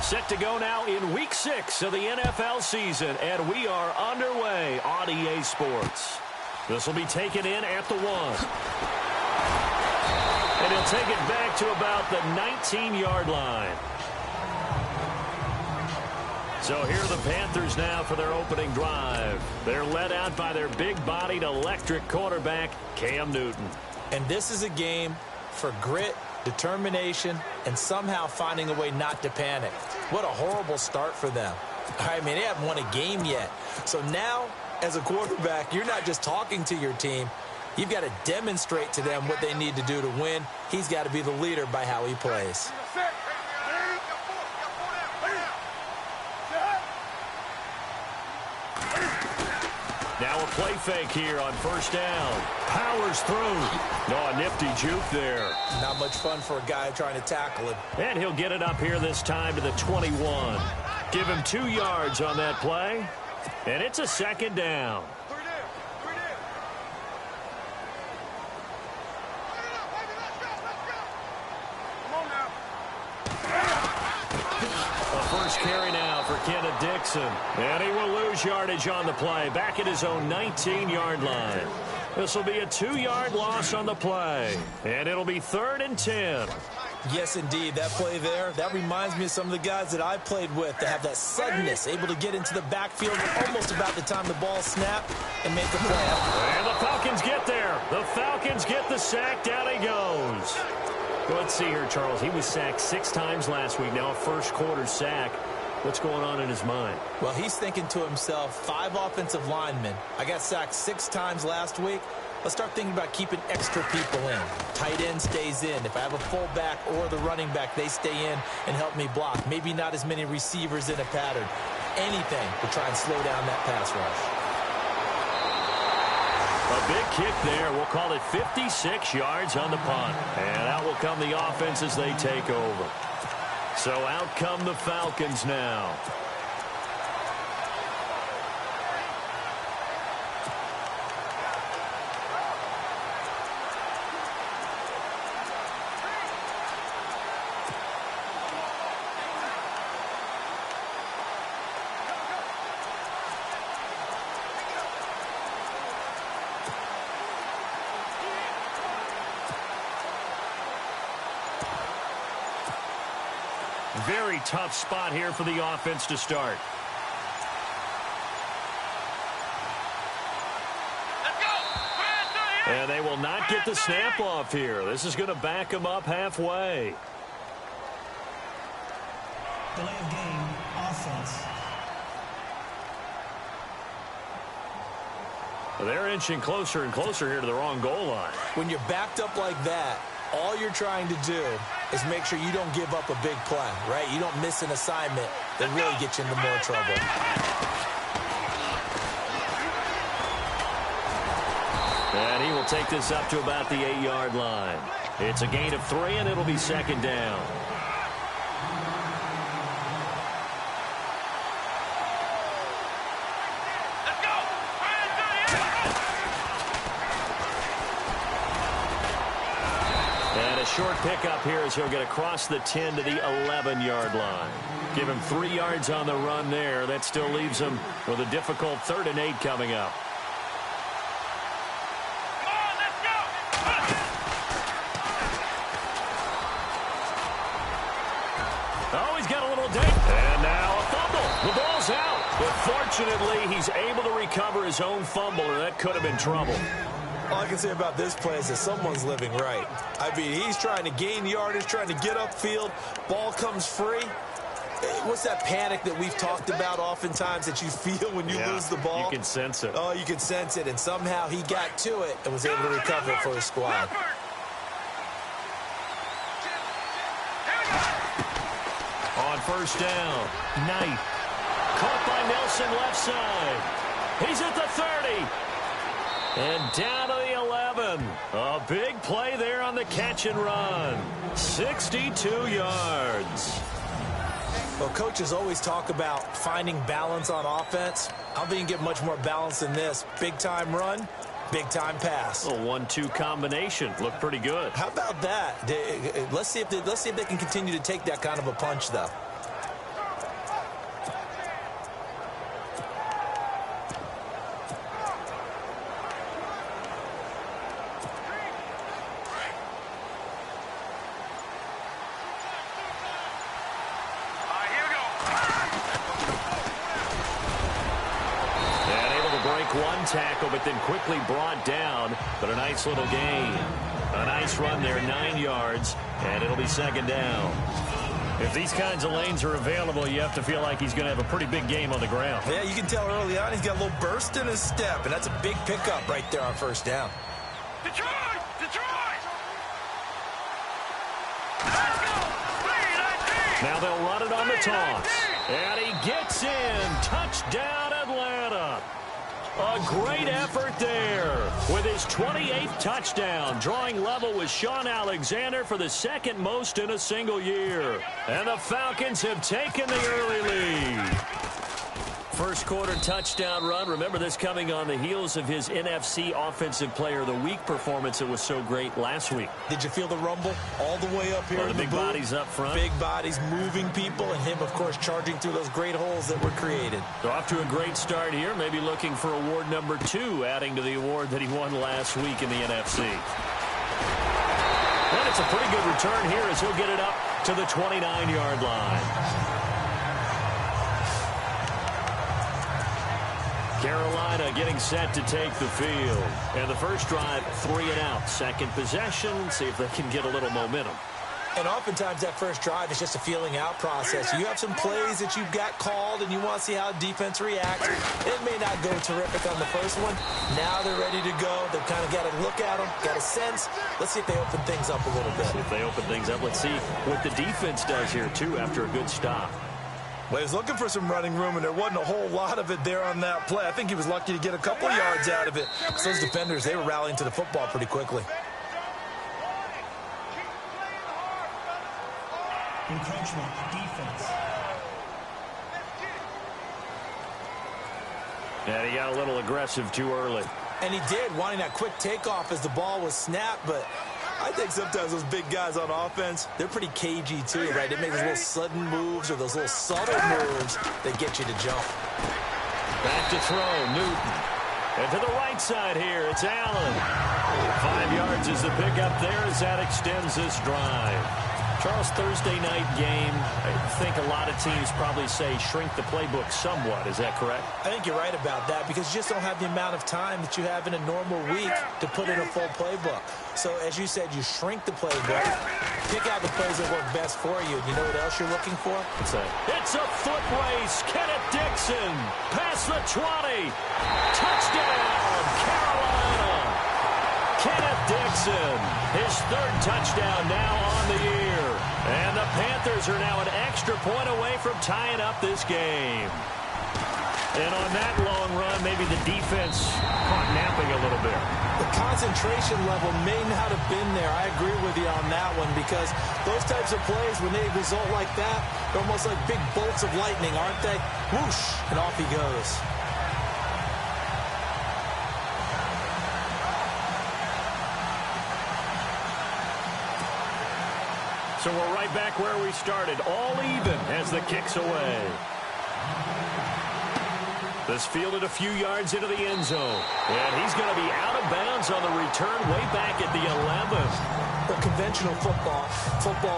Set to go now in Week 6 of the NFL season, and we are underway on EA Sports. This will be taken in at the 1. And he'll take it back to about the 19-yard line. So here are the Panthers now for their opening drive. They're led out by their big-bodied electric quarterback, Cam Newton. And this is a game for grit, determination, and somehow finding a way not to panic. What a horrible start for them. I mean, they haven't won a game yet. So now, as a quarterback, you're not just talking to your team. You've got to demonstrate to them what they need to do to win. He's got to be the leader by how he plays. Now a play fake here on first down. Powers through. No, a nifty juke there. Not much fun for a guy trying to tackle him. And he'll get it up here this time to the 21. Give him 2 yards on that play. And it's a second down. First carry now for Kenneth Dixon. And he will lose yardage on the play. Back at his own 19-yard line. This will be a 2-yard loss on the play. And it'll be 3rd and 10. Yes, indeed. That play there, that reminds me of some of the guys that I played with that have that suddenness, able to get into the backfield almost about the time the ball snapped and make the play. And the Falcons get there. The Falcons get the sack. Down he goes. Let's see here, Charles. He was sacked 6 times last week. Now a first-quarter sack. What's going on in his mind? Well, he's thinking to himself, 5 offensive linemen. I got sacked 6 times last week. Let's start thinking about keeping extra people in. Tight end stays in. If I have a fullback or the running back, they stay in and help me block. Maybe not as many receivers in a pattern. Anything to try and slow down that pass rush. A big kick there. We'll call it 56 yards on the punt. And out will come the offense as they take over. So out come the Falcons now. Very tough spot here for the offense to start. And they will not get the snap off here. This is going to back them up halfway. Delay of game, offense. They're inching closer and closer here to the wrong goal line. When you're backed up like that, all you're trying to do is make sure you don't give up a big play, right? You don't miss an assignment that really gets you into more trouble. And he will take this up to about the 8-yard line. It's a gain of 3, and it'll be second down. Short pickup here as he'll get across the 10 to the 11-yard line. Give him 3 yards on the run there. That still leaves him with a difficult 3rd and 8 coming up. Come on, let's go! Oh, he's got a little dink. And now a fumble. The ball's out. But fortunately, he's able to recover his own fumble, or that could have been trouble. All I can say about this play is that someone's living right. I mean, he's trying to gain yardage, trying to get upfield. Ball comes free. What's that panic that we've talked about oftentimes that you feel when you lose the ball? You can sense it. Oh, you can sense it. And somehow he got to it and was able to recover it for his squad. On first down, Knight. Caught by Nelson left side. He's at the 30. And down to the 11. A big play there on the catch and run. 62 yards. Well, coaches always talk about finding balance on offense. I don't think you can get much more balance than this. Big-time run, big-time pass. A 1-2 combination. Looked pretty good. How about that? Let's see if they can continue to take that kind of a punch, though. one tackle, but then quickly brought down. But a nice little gain. A nice run there, 9 yards, and it'll be second down. If these kinds of lanes are available, you have to feel like he's going to have a pretty big game on the ground. Yeah, you can tell early on he's got a little burst in his step, and that's a big pickup right there on first down. Detroit! Detroit! Now they'll run it on the toss. And he gets in. Touchdown, Atlanta. A great effort there with his 28th touchdown, drawing level with Sean Alexander for the second most in a single year. And the Falcons have taken the early lead. First quarter touchdown run. Remember this coming on the heels of his NFC Offensive Player of the Week performance that was so great last week. Did you feel the rumble all the way up here in the big booth? Bodies up front. Big bodies moving people, and him, of course, charging through those great holes that were created. So off to a great start here. Maybe looking for award number 2, adding to the award that he won last week in the NFC. And it's a pretty good return here as he'll get it up to the 29-yard line. Carolina getting set to take the field. And the first drive, 3 and out. Second possession, see if they can get a little momentum. And oftentimes that first drive is just a feeling out process. You have some plays that you've got called and you want to see how defense reacts. It may not go terrific on the first one. Now they're ready to go. They've kind of got to look at them, got a sense. Let's see if they open things up a little bit. If they open things up, let's see what the defense does here, too, after a good stop. Well, he was looking for some running room, and there wasn't a whole lot of it there on that play. I think he was lucky to get a couple of yards out of it. So those defenders, they were rallying to the football pretty quickly. Encroachment, defense. And he got a little aggressive too early. And he did, wanting that quick takeoff as the ball was snapped, but I think sometimes those big guys on offense, they're pretty cagey too, right? They make those little sudden moves or those little subtle moves that get you to jump. Back to throw, Newton. And to the right side here, it's Allen. 5 yards is the pickup there as that extends this drive. Charles, Thursday night game, I think a lot of teams probably say shrink the playbook somewhat. Is that correct? I think you're right about that because you just don't have the amount of time that you have in a normal week to put in a full playbook. So, as you said, you shrink the playbook, pick out the plays that work best for you. You know what else you're looking for? It's a foot race. Kenneth Dixon past the 20. Touchdown, Carolina. Kenneth Dixon, his 3rd touchdown now on the year. And the Panthers are now an extra point away from tying up this game. And on that long run, maybe the defense caught napping a little bit. The concentration level may not have been there. I agree with you on that one because those types of plays, when they result like that, they're almost like big bolts of lightning, aren't they? Whoosh, and off he goes. So we're right back where we started, all even as the kick's away. This fielded a few yards into the end zone. And he's going to be out of bounds on the return way back at the 11. Well, conventional football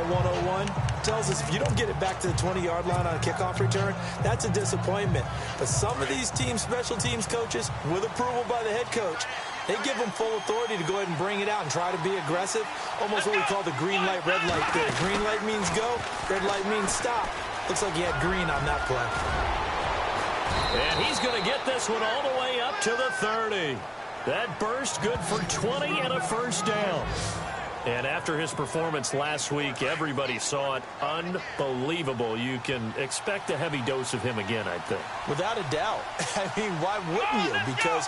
101, tells us if you don't get it back to the 20-yard line on a kickoff return, that's a disappointment. But some of these teams, special teams coaches, with approval by the head coach, they give them full authority to go ahead and bring it out and try to be aggressive. Almost what we call the green light, red light thing. Green light means go, red light means stop. Looks like he had green on that play. And he's going to get this one all the way up to the 30. That burst good for 20 and a first down. And after his performance last week, everybody saw it. Unbelievable. You can expect a heavy dose of him again, I think. Without a doubt. I mean, why wouldn't you? Because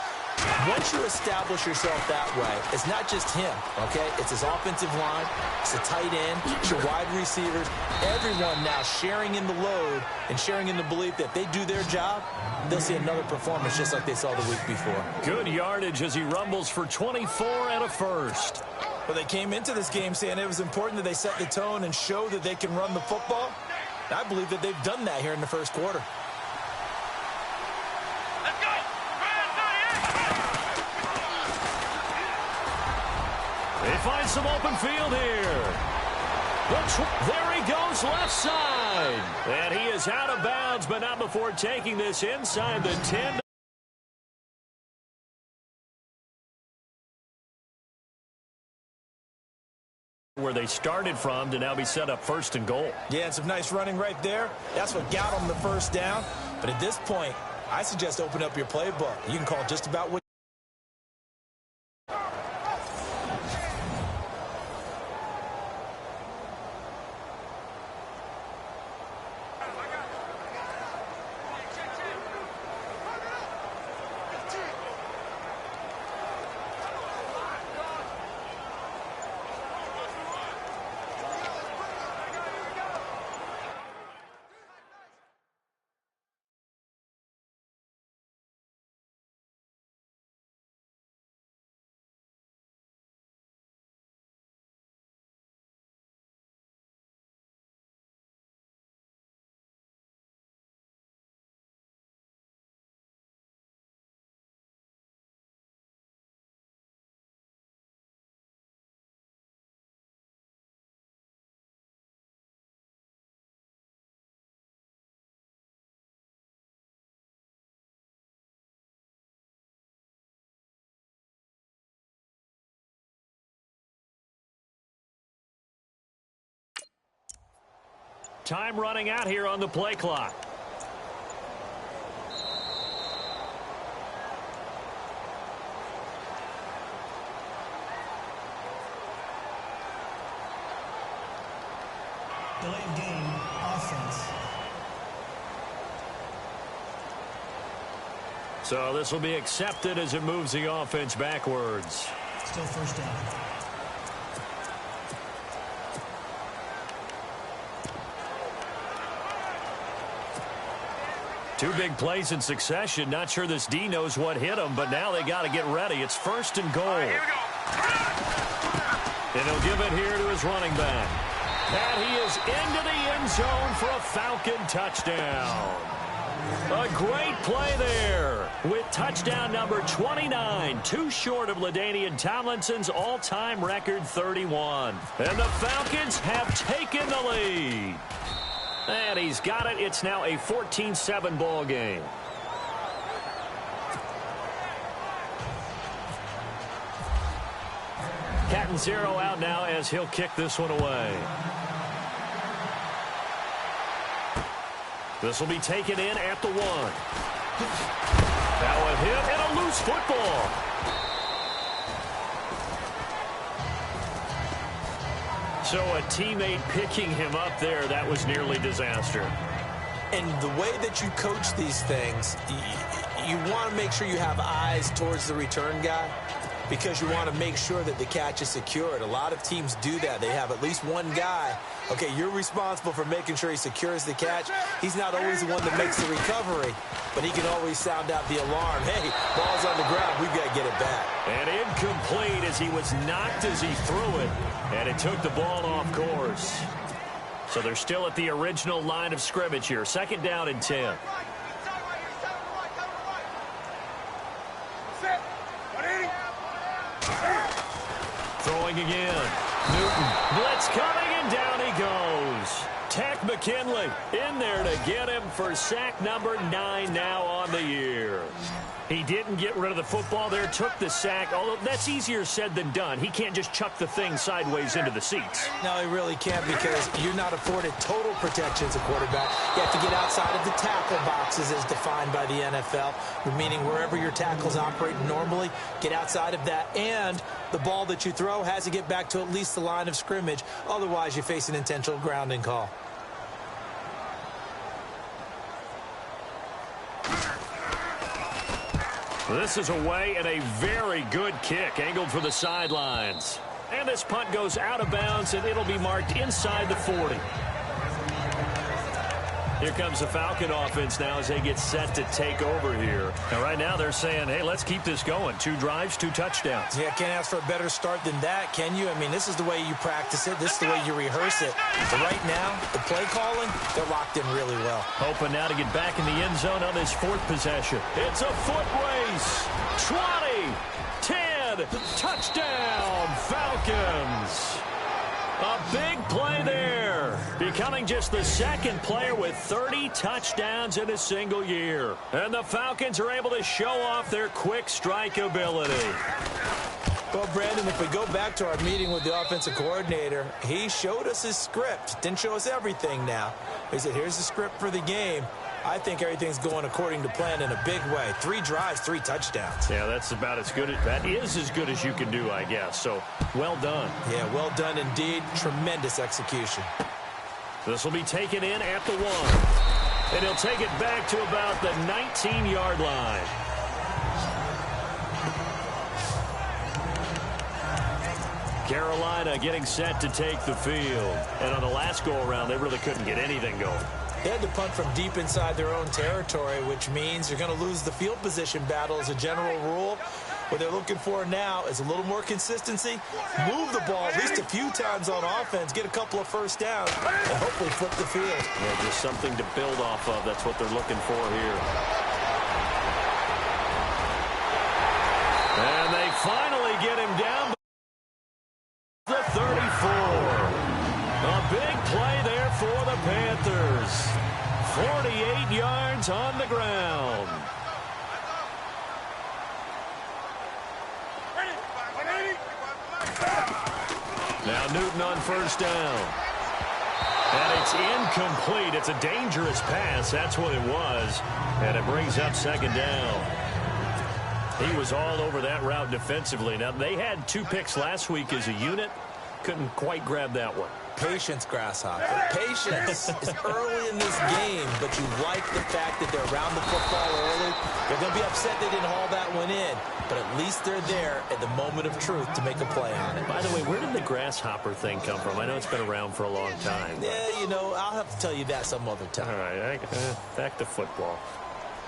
once you establish yourself that way, it's not just him, okay? It's his offensive line, it's the tight end, it's your wide receivers, everyone now sharing in the load and sharing in the belief that if they do their job, they'll see another performance just like they saw the week before. Good yardage as he rumbles for 24 and a first. Well, they came into this game saying it was important that they set the tone and show that they can run the football. I believe that they've done that here in the first quarter. They find some open field here. There he goes left side. And he is out of bounds, but not before taking this inside the 10. where they started from to now be set up 1st and goal. Yeah, and some nice running right there. That's what got them the first down. But at this point, I suggest open up your playbook. You can call just about what. Time running out here on the play clock. Delay of game, offense. So this will be accepted as it moves the offense backwards. Still 1st down. Two big plays in succession. Not sure this D knows what hit him, but now they got to get ready. It's 1st and goal. Here we go. And he'll give it here to his running back. And he is into the end zone for a Falcon touchdown. A great play there with touchdown number 29, too short of LaDainian Tomlinson's all-time record 31. And the Falcons have taken the lead. And he's got it. It's now a 14-7 ball game. Cat and zero out now as he'll kick this one away. This will be taken in at the 1. Now a hit and a loose football. So a teammate picking him up there, that was nearly disaster. And the way that you coach these things, you want to make sure you have eyes towards the return guy because you want to make sure that the catch is secured. A lot of teams do that. They have at least one guy. Okay, you're responsible for making sure he secures the catch. He's not always the one that makes the recovery, but he can always sound out the alarm. Hey, ball's on the ground. We've got to get it back. And incomplete as he was knocked as he threw it, and it took the ball off course. So they're still at the original line of scrimmage here. 2nd down and 10. Throwing again. Newton. Blitz coming, and down he goes. Tech McKinley in there to get him for sack number 9 now on the year. He didn't get rid of the football there, took the sack, although that's easier said than done. He can't just chuck the thing sideways into the seats. No, he really can't because you're not afforded total protection as a quarterback. You have to get outside of the tackle boxes as defined by the NFL, meaning wherever your tackles operate normally, get outside of that, and the ball that you throw has to get back to at least the line of scrimmage. Otherwise, you face an intentional grounding call. This is away and a very good kick angled for the sidelines. And this punt goes out of bounds, and it'll be marked inside the 40. Here comes the Falcon offense now as they get set to take over here. And right now they're saying, hey, let's keep this going. 2 drives, 2 touchdowns. Yeah, can't ask for a better start than that, can you? I mean, this is the way you practice it. This is the way you rehearse it. But right now, the play calling, they're locked in really well. Hoping now to get back in the end zone on this 4th possession. It's a foot race. 20, 10, touchdown, Falcons. A big play there, becoming just the 2nd player with 30 touchdowns in a single year. And the Falcons are able to show off their quick strike ability. Well, Brandon, if we go back to our meeting with the offensive coordinator, he showed us his script. Didn't show us everything now. He said, here's the script for the game. I think everything's going according to plan in a big way. 3 drives, 3 touchdowns. Yeah, that's about as good. That is as good as you can do, I guess. So, well done. Yeah, well done indeed. Tremendous execution. This will be taken in at the 1. And he'll take it back to about the 19-yard line. Carolina getting set to take the field. And on the last go-around, they really couldn't get anything going. They had to punt from deep inside their own territory, which means you're going to lose the field position battle as a general rule. What they're looking for now is a little more consistency, move the ball at least a few times on offense, get a couple of first downs, and hopefully flip the field. Yeah, just something to build off of. That's what they're looking for here. And they finally get him down the 34. A big play there for the Panthers. 48 yards on the ground. Now Newton on first down. And it's incomplete. It's a dangerous pass. That's what it was. And it brings up second down. He was all over that route defensively. Now, they had 2 picks last week as a unit. Couldn't quite grab that one. Patience, Grasshopper. Patience is early in this game, but you like the fact that they're around the football early. They're going to be upset they didn't haul that one in, but at least they're there at the moment of truth to make a play on it. By the way, where did the grasshopper thing come from? I know it's been around for a long time. Yeah, you know, I'll have to tell you that some other time. All right, back to football.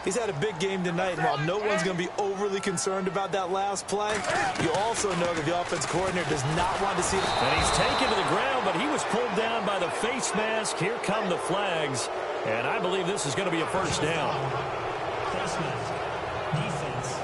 He's had a big game tonight, and while no one's going to be overly concerned about that last play, you also know that the offense coordinator does not want to see it. And he's taken to the ground, but he was pulled down by the face mask. Here come the flags, and I believe this is going to be a first down. Face mask. Defense.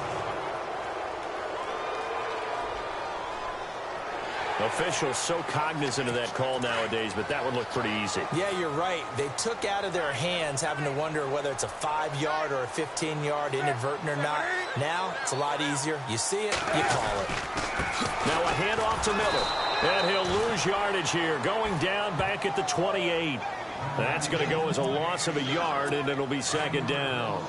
Officials so cognizant of that call nowadays, but that would look pretty easy. Yeah, you're right. They took out of their hands having to wonder whether it's a 5-yard or a 15-yard inadvertent or not. Now, it's a lot easier. You see it, you call it. Now a handoff to Miller. And he'll lose yardage here, going down back at the 28. That's going to go as a loss of a yard, and it'll be second down.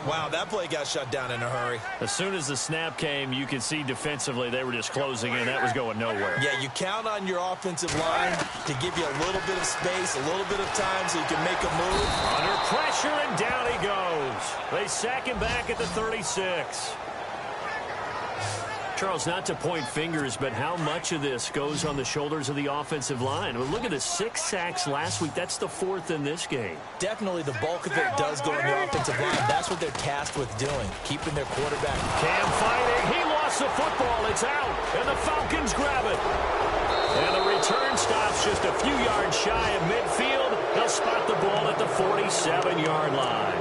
Wow, that play got shut down in a hurry. As soon as the snap came, you could see defensively they were just closing in. That was going nowhere. Yeah, you count on your offensive line to give you a little bit of space, a little bit of time so you can make a move. Under pressure, and down he goes. They sack him back at the 36. Charles, not to point fingers, but how much of this goes on the shoulders of the offensive line? Well, look at the 6 sacks last week. That's the 4th in this game. Definitely the bulk of it does go on the offensive line. That's what they're tasked with doing, keeping their quarterback. Cam fighting. He lost the football. It's out, and the Falcons grab it. And the return stops just a few yards shy of midfield. They'll spot the ball at the 47-yard line.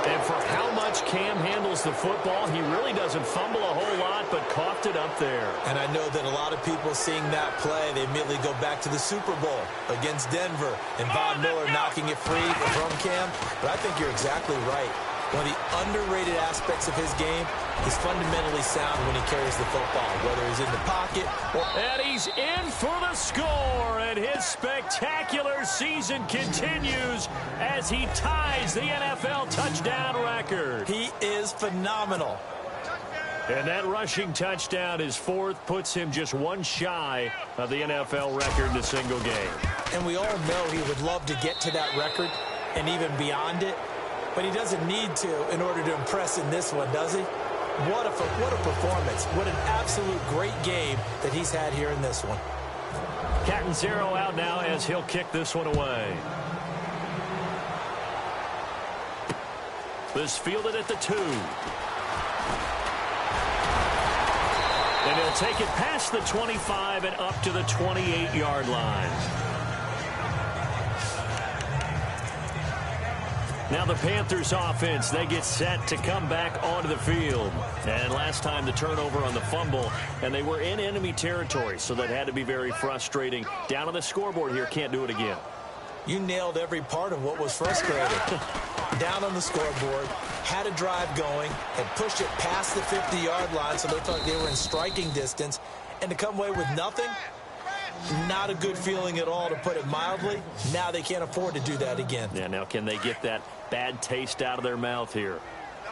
And for how much Cam handles the football, he really doesn't fumble a whole lot, but coughed it up there. And I know that a lot of people seeing that play, they immediately go back to the Super Bowl against Denver and Von Miller knocking it free from Cam. But I think you're exactly right. One of the underrated aspects of his game is fundamentally sound when he carries the football, whether he's in the pocket or... And he's in for the score, and his spectacular season continues as he ties the NFL touchdown record. He is phenomenal. And that rushing touchdown, his 4th, puts him just one shy of the NFL record in a single game. And we all know he would love to get to that record and even beyond it. But he doesn't need to in order to impress in this one, does he? What a performance. What an absolute great game that he's had here in this one. Cat and 0 out now as he'll kick this one away. This fielded at the 2. And he'll take it past the 25 and up to the 28-yard line. Now the Panthers offense, they get set to come back onto the field. And last time the turnover on the fumble, and they were in enemy territory, so that had to be very frustrating. Down on the scoreboard here, can't do it again. You nailed every part of what was frustrating. down on the scoreboard, had a drive going, had pushed it past the 50-yard line so they thought they were in striking distance, and to come away with nothing, not a good feeling at all, to put it mildly. Now they can't afford to do that again. Yeah, now can they get that bad taste out of their mouth here?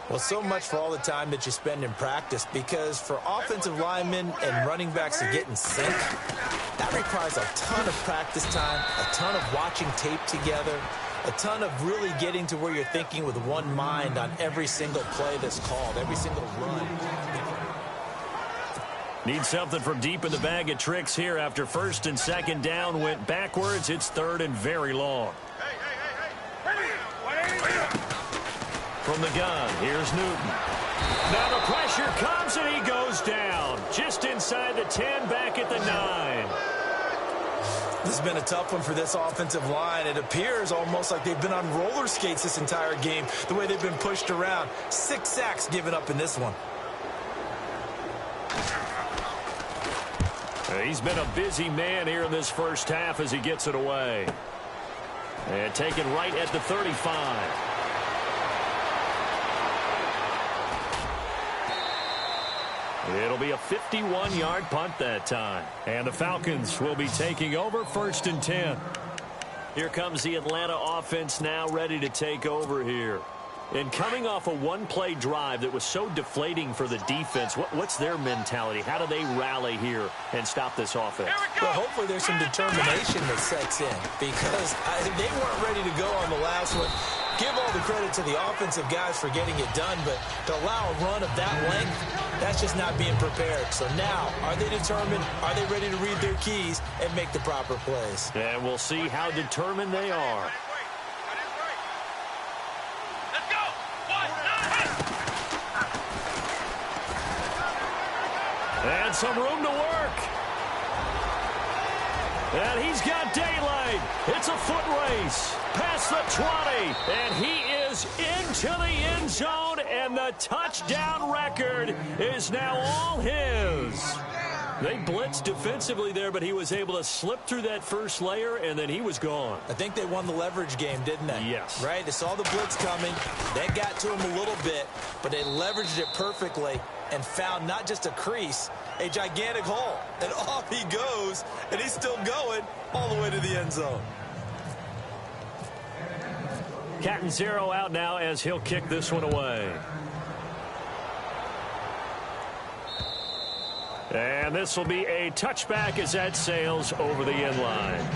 Well, so much for all the time that you spend in practice, because for offensive linemen and running backs to get in sync, that requires a ton of practice time, a ton of watching tape together, a ton of really getting to where you're thinking with one mind on every single play that's called, every single run. Need something from deep in the bag of tricks here after first and second down went backwards. It's third and very long. From the gun, here's Newton. Now the pressure comes and he goes down. Just inside the 10, back at the 9. This has been a tough one for this offensive line. It appears almost like they've been on roller skates this entire game, the way they've been pushed around. 6 sacks given up in this one. He's been a busy man here in this first half as he gets it away. And taken right at the 35. It'll be a 51-yard punt that time. And the Falcons will be taking over first and 10. Here comes the Atlanta offense now ready to take over here. And coming off a one-play drive that was so deflating for the defense, what's their mentality? How do they rally here and stop this offense? Well, hopefully there's some determination that sets in, because they weren't ready to go on the last one. Give all the credit to the offensive guys for getting it done, but to allow a run of that length, that's just not being prepared. So now, are they determined? Are they ready to read their keys and make the proper plays? And we'll see how determined they are. And some room to work. And he's got daylight. It's a foot race. Past the 20. And he is into the end zone. And the touchdown record is now all his. They blitzed defensively there, but he was able to slip through that first layer, and then he was gone. I think they won the leverage game, didn't they? Yes. Right? They saw the blitz coming. That got to him a little bit, but they leveraged it perfectly and found not just a crease, a gigantic hole. And off he goes, and he's still going all the way to the end zone. Cat and zero out now as he'll kick this one away. And this will be a touchback as that sails over the end line.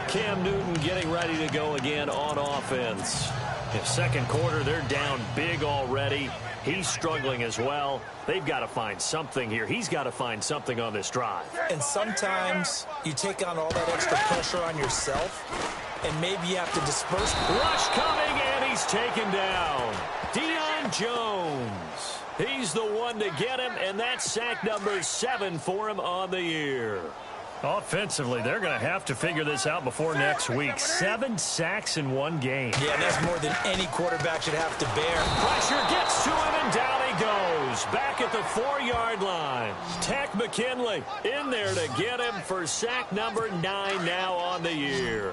Cam Newton getting ready to go again on offense. In second quarter, they're down big already. He's struggling as well. They've got to find something here. He's got to find something on this drive. And sometimes you take on all that extra pressure on yourself, and maybe you have to disperse. Rush coming, and he's taken down. Deion Jones. He's the one to get him, and that's sack number 7 for him on the year. Offensively, they're going to have to figure this out before next week. 7 sacks in one game. Yeah, that's more than any quarterback should have to bear. Pressure gets to him, and down he goes. Back at the 4-yard line. Tech McKinley in there to get him for sack number 9 now on the year.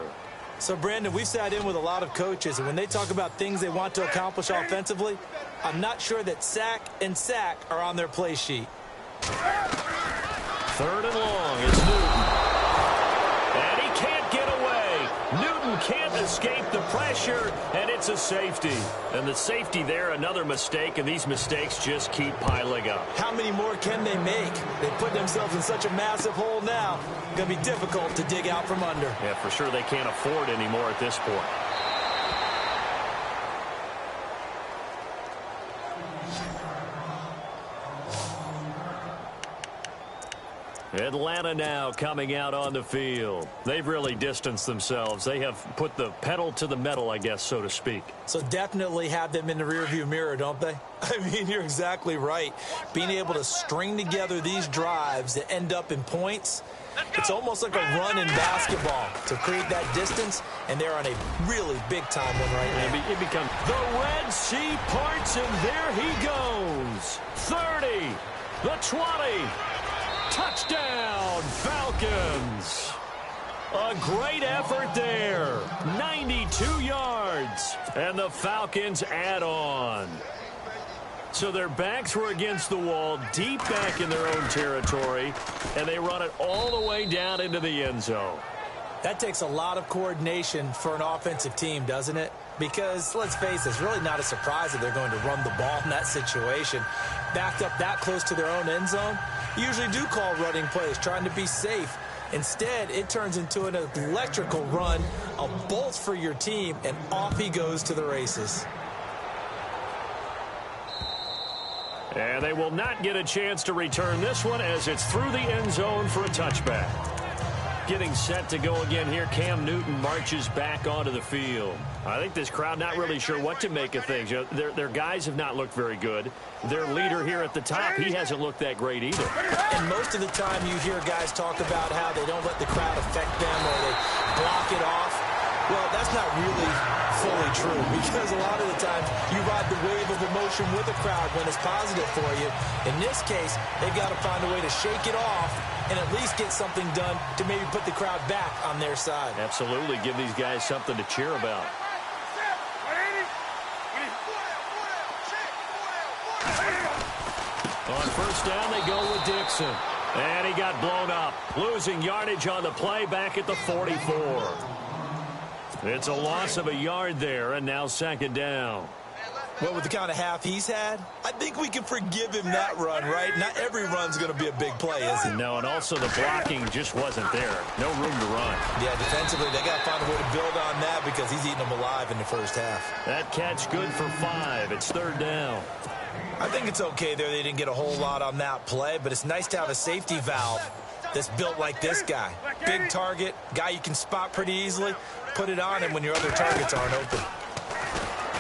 So, Brandon, we've sat in with a lot of coaches, and when they talk about things they want to accomplish offensively, I'm not sure that sack and sack are on their play sheet. Third and long is Newton. And he can't get away. Newton can't escape the pressure, and it's a safety. And the safety there, another mistake, and these mistakes just keep piling up. How many more can they make? They put themselves in such a massive hole now. Going to be difficult to dig out from under. Yeah, for sure they can't afford anymore at this point. Atlanta now coming out on the field. They've really distanced themselves. They have put the pedal to the metal, I guess, so to speak. So definitely have them in the rearview mirror, don't they? I mean, you're exactly right. Being able to string together these drives that end up in points, it's almost like a run in basketball to create that distance, and they're on a really big-time one right now. It becomes the Red Sea parts, and there he goes. 30, the 20. Touchdown, Falcons. A great effort there. 92 yards. And the Falcons add on. So their backs were against the wall, deep back in their own territory, and they run it all the way down into the end zone. That takes a lot of coordination for an offensive team, doesn't it? Because, let's face it, it's really not a surprise that they're going to run the ball in that situation. Backed up that close to their own end zone, you usually do call running plays, trying to be safe. Instead, it turns into an electrical run, a bolt for your team, and off he goes to the races. And they will not get a chance to return this one as it's through the end zone for a touchback. Getting set to go again here, Cam Newton marches back onto the field. I think this crowd not really sure what to make of things. You know, their guys have not looked very good. Their leader here at the top, he hasn't looked that great either. And most of the time you hear guys talk about how they don't let the crowd affect them or they block it off. Well, that's not really fully true because a lot of the times you ride the wave of emotion with a crowd when it's positive for you. In this case, they've got to find a way to shake it off and at least get something done to maybe put the crowd back on their side. Absolutely. Give these guys something to cheer about. On first down, they go with Dixon. And he got blown up. Losing yardage on the play back at the 44. It's a loss of a yard there, and now second down. Well, with the kind of half he's had, I think we can forgive him that run, right? Not every run's going to be a big play, is it? No, and also the blocking just wasn't there. No room to run. Yeah, defensively, they got to find a way to build on that because he's eating them alive in the first half. That catch good for 5. It's third down. I think it's okay there. They didn't get a whole lot on that play, but it's nice to have a safety valve that's built like this guy. Big target, guy you can spot pretty easily. Put it on him when your other targets aren't open.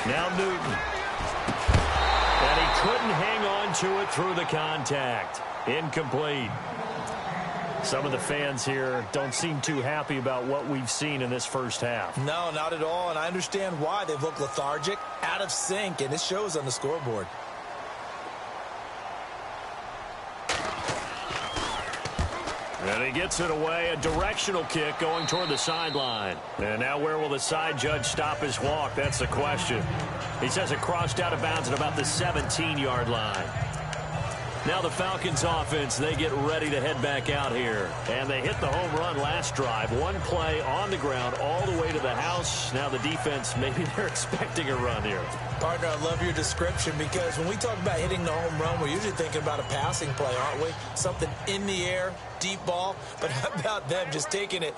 Now Newton. And he couldn't hang on to it through the contact. Incomplete. Some of the fans here don't seem too happy about what we've seen in this first half. No, not at all, and I understand why. They've looked lethargic, out of sync, and it shows on the scoreboard. And he gets it away, a directional kick going toward the sideline. And now where will the side judge stop his walk? That's the question. He says it crossed out of bounds at about the 17-yard line. Now the Falcons offense, they get ready to head back out here. And they hit the home run last drive. One play on the ground all the way to the house. Now the defense, maybe they're expecting a run here. Partner, I love your description because when we talk about hitting the home run, we're usually thinking about a passing play, aren't we? Something in the air, deep ball. But how about them just taking it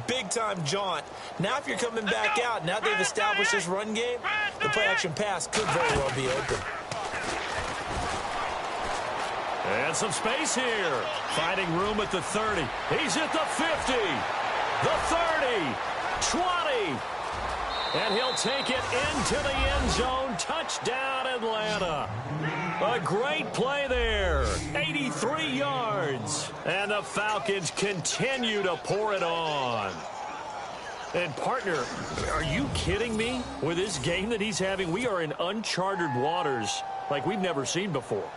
big-time jaunt? Now if you're coming back out, now they've established this run game, the play-action pass could very well be open. And some space here. Finding room at the 30. He's at the 50. The 30. 20. And he'll take it into the end zone. Touchdown, Atlanta. A great play there. 83 yards. And the Falcons continue to pour it on. And, partner, are you kidding me? With this game that he's having, we are in uncharted waters like we've never seen before.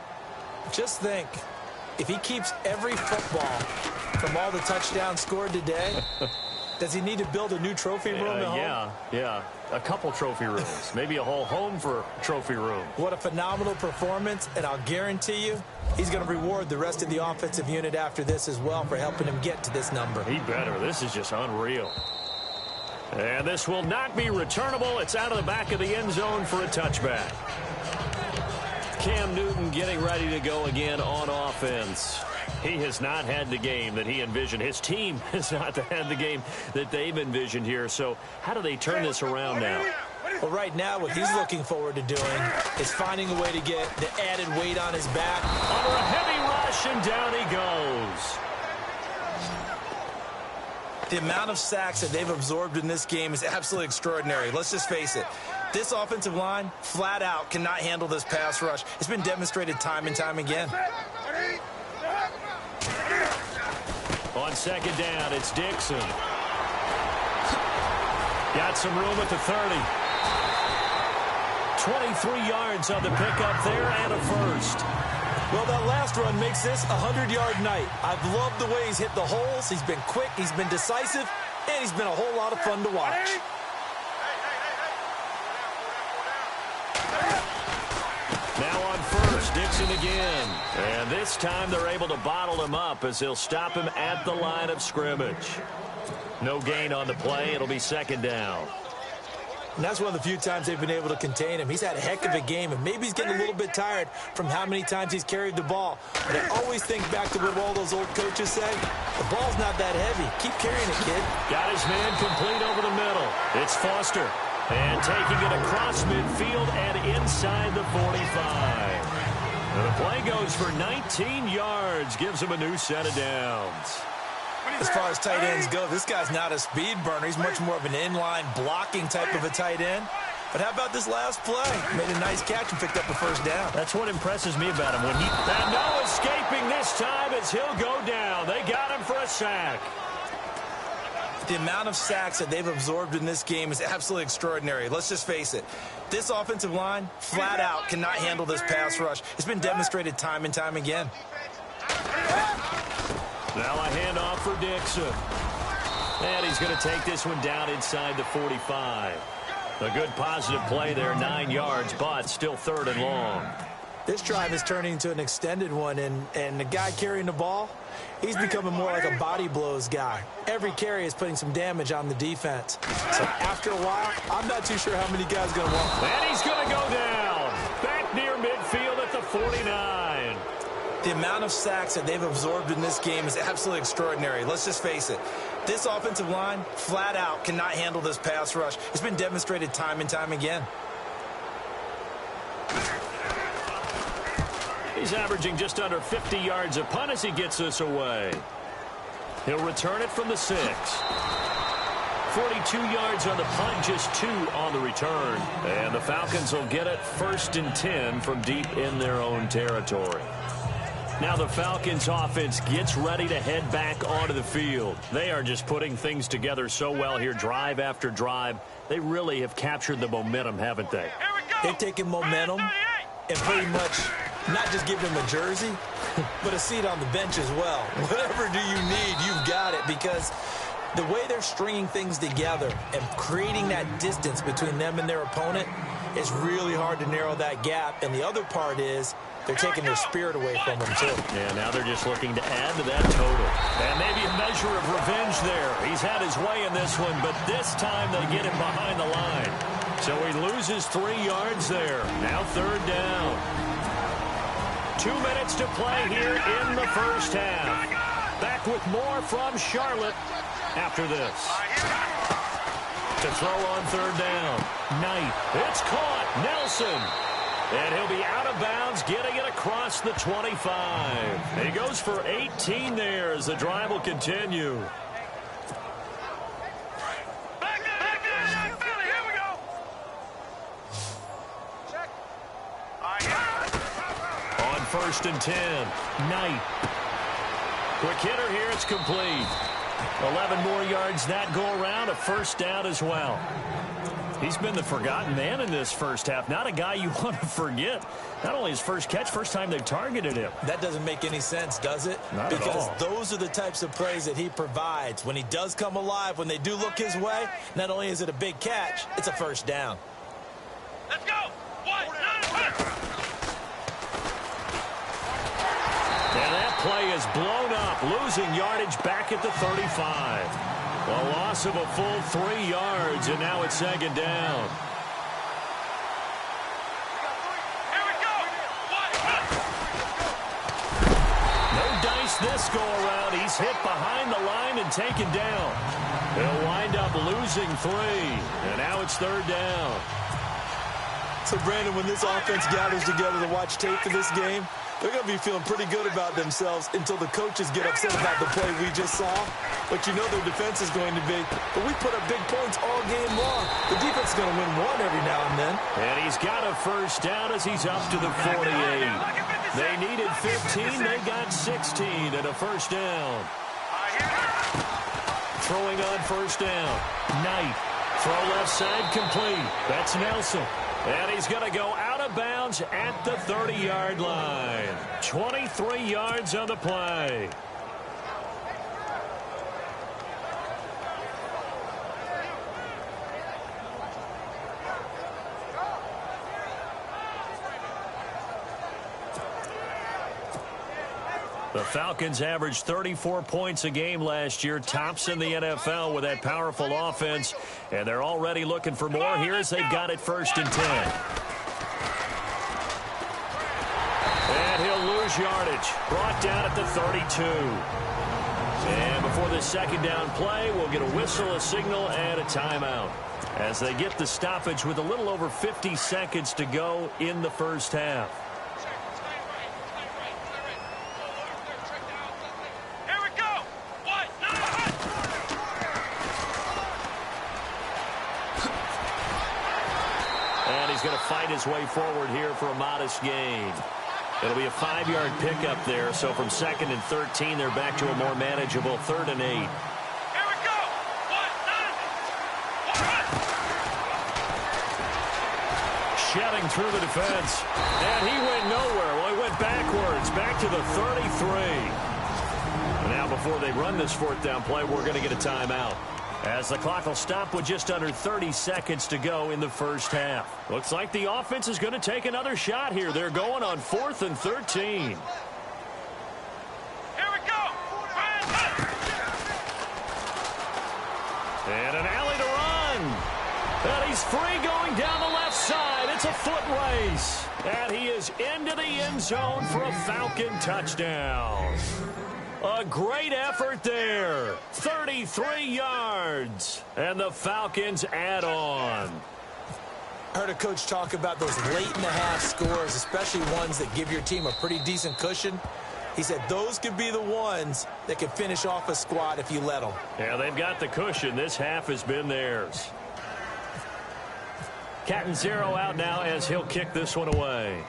Just think, if he keeps every football from all the touchdowns scored today, does he need to build a new trophy room at home? Yeah. A couple trophy rooms. Maybe a whole home for trophy room. What a phenomenal performance, and I'll guarantee you he's going to reward the rest of the offensive unit after this as well for helping him get to this number. He better. This is just unreal. And this will not be returnable. It's out of the back of the end zone for a touchback. Cam Newton getting ready to go again on offense. He has not had the game that he envisioned. His team has not had the game that they've envisioned here. So how do they turn this around now? Well, right now what he's looking forward to doing is finding a way to get the added weight on his back. Under a heavy rush, and down he goes. The amount of sacks that they've absorbed in this game is absolutely extraordinary. Let's just face it. This offensive line, flat out, cannot handle this pass rush. It's been demonstrated time and time again. On second down, it's Dixon. Got some room at the 30. 23 yards on the pickup there and a first. Well, that last run makes this a 100-yard night. I've loved the way he's hit the holes. He's been quick. He's been decisive. and he's been a whole lot of fun to watch. Now on first, Dixon again. And this time they're able to bottle him up as they'll stop him at the line of scrimmage. No gain on the play. It'll be second down. And that's one of the few times they've been able to contain him. He's had a heck of a game, and maybe he's getting a little bit tired from how many times he's carried the ball. But I always think back to what all those old coaches say. The ball's not that heavy. Keep carrying it, kid. Got his man complete over the middle. It's Foster. And taking it across midfield and inside the 45. And the play goes for 19 yards. Gives him a new set of downs. As far as tight ends go, this guy's not a speed burner. He's much more of an inline blocking type of a tight end. But how about this last play? Made a nice catch and picked up a first down. That's what impresses me about him. And no escaping this time as he'll go down. They got him for a sack. The amount of sacks that they've absorbed in this game is absolutely extraordinary. Let's just face it. This offensive line, flat out, cannot handle this pass rush. It's been demonstrated time and time again. Now a handoff for Dixon. And he's going to take this one down inside the 45. A good positive play there, 9 yards, but still third and long. This drive is turning into an extended one, and the guy carrying the ball, he's becoming more like a body blows guy. Every carry is putting some damage on the defense. So after a while, I'm not too sure how many guys are going to want. And he's going to go down. Back near midfield at the 49. The amount of sacks that they've absorbed in this game is absolutely extraordinary. Let's just face it. This offensive line, flat out, cannot handle this pass rush. It's been demonstrated time and time again. He's averaging just under 50 yards a punt as he gets this away. He'll return it from the 6. 42 yards on the punt, just 2 on the return. And the Falcons will get it 1st and 10 from deep in their own territory. Now the Falcons offense gets ready to head back onto the field. They are just putting things together so well here, drive after drive. They really have captured the momentum, haven't they? They've taken momentum and pretty much not just give him a jersey, but a seat on the bench as well. Whatever do you need, you've got it, because the way they're stringing things together and creating that distance between them and their opponent is really hard to narrow that gap. And the other part is they're taking their spirit away from them, too. Yeah, now they're just looking to add to that total. And maybe a measure of revenge there. He's had his way in this one, but this time they get him behind the line. So he loses 3 yards there. Now third down. 2 minutes to play here in the first half. Back with more from Charlotte after this. To throw on third down. Knight. It's caught. Nelson. And he'll be out of bounds, getting it across the 25. He goes for 18 there as the drive will continue. On 1st and 10, Knight. Quick hitter here, it's complete. 11 more yards that go around, a first down as well. He's been the forgotten man in this first half. Not a guy you want to forget. Not only his first catch, first time they've targeted him. That doesn't make any sense, does it? Not because at all. Those are the types of plays that he provides. When he does come alive, when they do look his way, not only is it a big catch, it's a first down. Let's go. 1, 2, 3. And that play is blown up, losing yardage back at the 35. A loss of a full 3 yards, and now it's second down. Here we go. 1, 2. No dice this go around. He's hit behind the line and taken down. He'll wind up losing 3, and now it's third down. So, Brandon, when this offense gathers together to watch tape for this game, they're going to be feeling pretty good about themselves until the coaches get upset about the play we just saw. But you know their defense is going to be. But we put up big points all game long. The defense is going to win one every now and then. And he's got a first down as he's up to the 48. They needed 15. They got 16 and a first down. Throwing on first down. Knight. Throw left side complete. That's Nelson. And he's going to go out of bounds at the 30-yard line. 23 yards on the play. The Falcons averaged 34 points a game last year, tops in the NFL with that powerful offense, and they're already looking for more here as they've got it 1st and 10. And he'll lose yardage, brought down at the 32. And before the second down play, we'll get a whistle, a signal, and a timeout as they get the stoppage with a little over 50 seconds to go in the first half. Going to fight his way forward here for a modest gain. It'll be a 5-yard pickup there, so from 2nd and 13, they're back to a more manageable 3rd and 8. Here we go. 1, 9, 1. Shedding through the defense, and he went nowhere. Well, he went backwards, back to the 33. And now before they run this 4th down play, we're going to get a timeout, as the clock will stop with just under 30 seconds to go in the first half. Looks like the offense is going to take another shot here. They're going on 4th and 13. Here we go. And an alley to run. And he's free going down the left side. It's a foot race. And he is into the end zone for a Falcon touchdown. A great effort there. 33 yards. And the Falcons add on. I heard a coach talk about those late-in-the-half scores, especially ones that give your team a pretty decent cushion. He said those could be the ones that can finish off a squad if you let them. Yeah, they've got the cushion. This half has been theirs. Captain Zero out now as he'll kick this one away.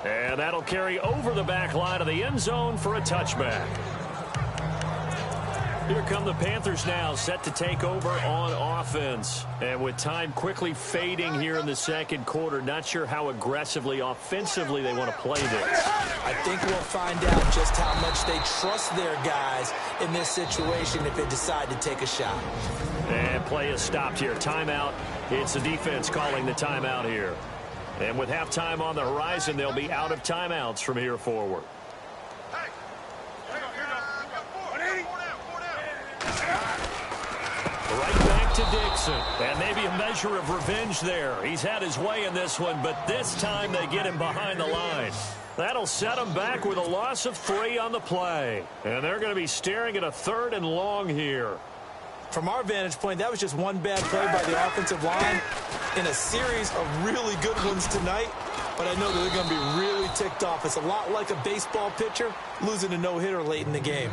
And that'll carry over the back line of the end zone for a touchback. Here come the Panthers now, set to take over on offense. And with time quickly fading here in the second quarter, not sure how aggressively, offensively they want to play this. I think we'll find out just how much they trust their guys in this situation if they decide to take a shot. And play is stopped here. Timeout. It's the defense calling the timeout here. And with halftime on the horizon, they'll be out of timeouts from here forward. Right back to Dixon. And maybe a measure of revenge there. He's had his way in this one, but this time they get him behind the line. That'll set him back with a loss of 3 on the play. And they're going to be staring at a 3rd and long here. From our vantage point, that was just one bad play by the offensive line in a series of really good ones tonight. But I know that they're going to be really ticked off. It's a lot like a baseball pitcher losing a no-hitter late in the game.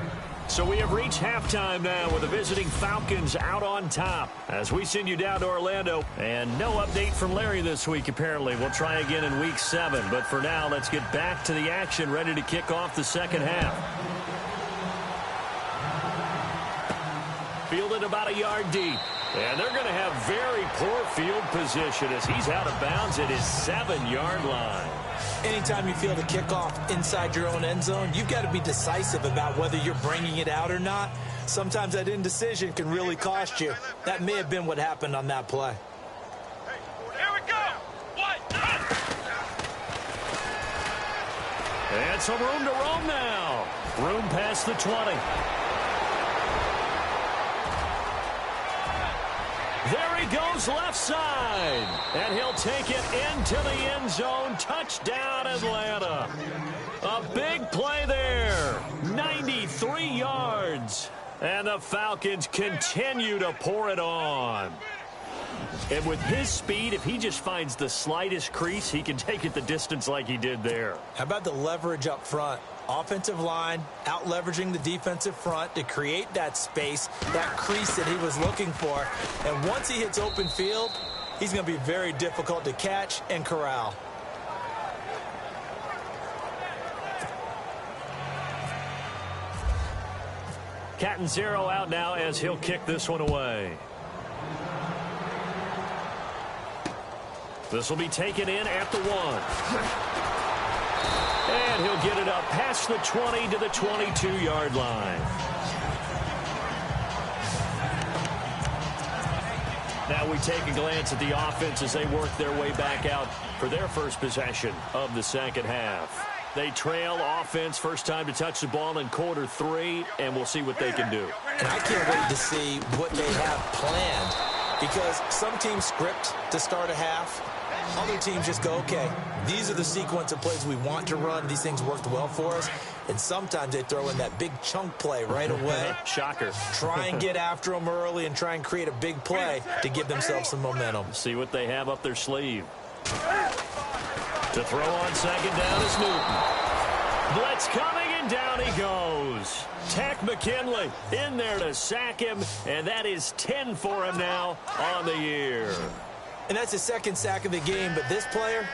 So we have reached halftime now with the visiting Falcons out on top as we send you down to Orlando. And no update from Larry this week, apparently. We'll try again in Week 7. But for now, let's get back to the action, ready to kick off the second half. Fielded about a yard deep. And they're going to have very poor field position as he's out of bounds at his 7-yard line. Anytime you field a kickoff inside your own end zone, you've got to be decisive about whether you're bringing it out or not. Sometimes that indecision can really cost you. That may have been what happened on that play. Here we go. 1, 9. And some room to roam now. Room past the 20. There he goes left side. And he'll take it into the end zone. Touchdown, Atlanta. A big play there. 93 yards. And the Falcons continue to pour it on. And with his speed, if he just finds the slightest crease, he can take it the distance like he did there. How about the leverage up front? Offensive line out leveraging the defensive front to create that space, that crease that he was looking for. And once he hits open field, he's going to be very difficult to catch and corral. Captain Zero out now as he'll kick this one away. This will be taken in at the 1. And he'll get it up past the 20 to the 22-yard line. Now we take a glance at the offense as they work their way back out for their first possession of the second half. They trail offense, first time to touch the ball in quarter 3, and we'll see what they can do. And I can't wait to see what they have planned, because some teams script to start a half. Other teams just go, okay, these are the sequence of plays we want to run. These things worked well for us. And sometimes they throw in that big chunk play right away. Shocker. Try and get after them early and try and create a big play to give themselves some momentum. See what they have up their sleeve. To throw on second down is Newton. Blitz coming, and down he goes. Tack McKinley in there to sack him, and that is 10 for him now on the year. And that's his second sack of the game, but this player,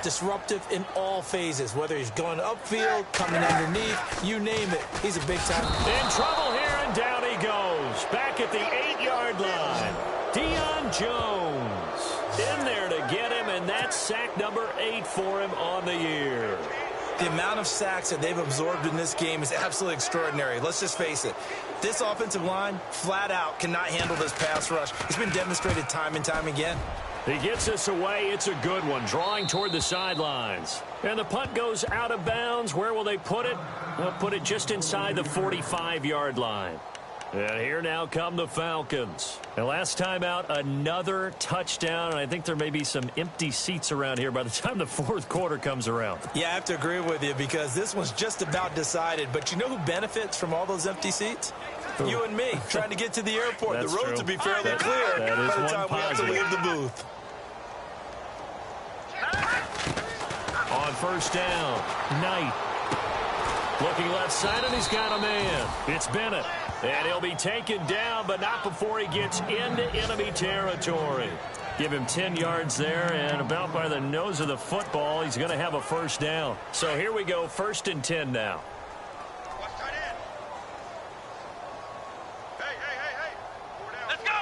disruptive in all phases, whether he's going upfield, coming underneath, you name it. He's a big-time. In trouble here, and down he goes. Back at the 8-yard line. Deion Jones in there to get him, and that's sack number 8 for him on the year. The amount of sacks that they've absorbed in this game is absolutely extraordinary. Let's just face it. This offensive line, flat out, cannot handle this pass rush. It's been demonstrated time and time again. He gets us away. It's a good one, drawing toward the sidelines. And the punt goes out of bounds. Where will they put it? They'll put it just inside the 45-yard line. And here now come the Falcons. And last time out, another touchdown. And I think there may be some empty seats around here by the time the fourth quarter comes around. Yeah, I have to agree with you, because this one's just about decided. But you know who benefits from all those empty seats? You and me, trying to get to the airport. That's the roads true. will be fairly clear that is by the time we have to leave the booth. On first down, Knight. Looking left side, and he's got a man. It's Bennett. And he'll be taken down, but not before he gets into enemy territory. Give him 10 yards there, and about by the nose of the football, he's going to have a first down. So here we go, 1st and 10 now. Let's go!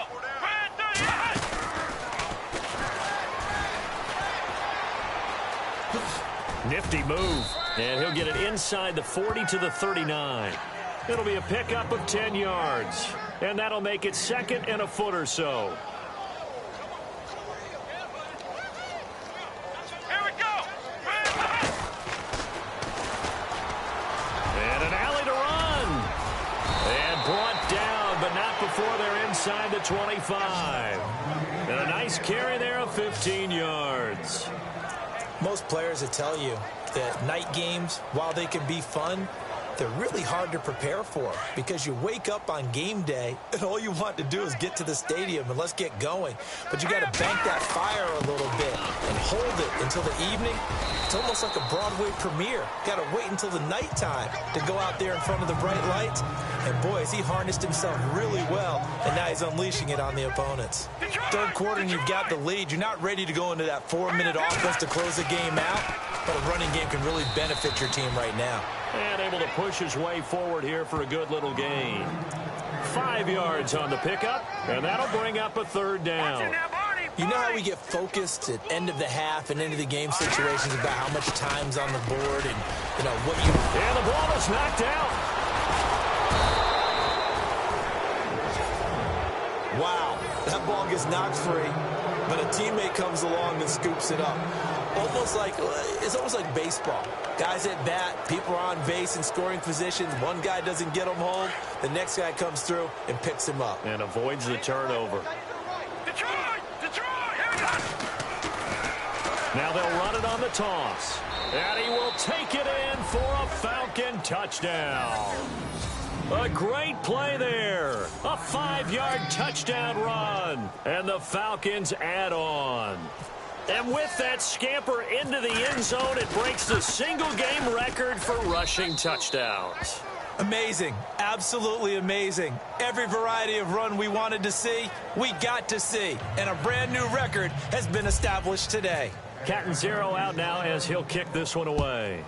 Nifty move, and he'll get it inside the 40 to the 39. It'll be a pickup of 10 yards, and that'll make it 2nd and a foot or so. Here we go! And an alley to run. And brought down, but not before they're inside the 25. And a nice carry there of 15 yards. Most players will tell you that night games, while they can be fun, they're really hard to prepare for, because you wake up on game day and all you want to do is get to the stadium and let's get going. But you got to bank that fire a little bit and hold it until the evening. It's almost like a Broadway premiere. Got to wait until the nighttime to go out there in front of the bright lights. And boy, has he harnessed himself really well, and now he's unleashing it on the opponents. Third quarter and you've got the lead. You're not ready to go into that 4-minute offense to close the game out, but a running game can really benefit your team right now. And able to push his way forward here for a good little gain. 5 yards on the pickup, and that'll bring up a 3rd down. You know how we get focused at end of the half and end of the game situations about how much time's on the board and, you know, what you... And the ball is knocked out. Wow, that ball gets knocked free, but a teammate comes along and scoops it up. It's almost like baseball. Guys at bat, people are on base in scoring positions. One guy doesn't get them home. The next guy comes through and picks him up. And avoids the turnover. Detroit! Here we go! Now they'll run it on the toss. And he will take it in for a Falcon touchdown. A great play there. A 5-yard touchdown run. And the Falcons add on. And with that scamper into the end zone, it breaks the single-game record for rushing touchdowns. Amazing. Absolutely amazing. Every variety of run we wanted to see, we got to see. And a brand-new record has been established today. Cat and 0 out now as he'll kick this one away.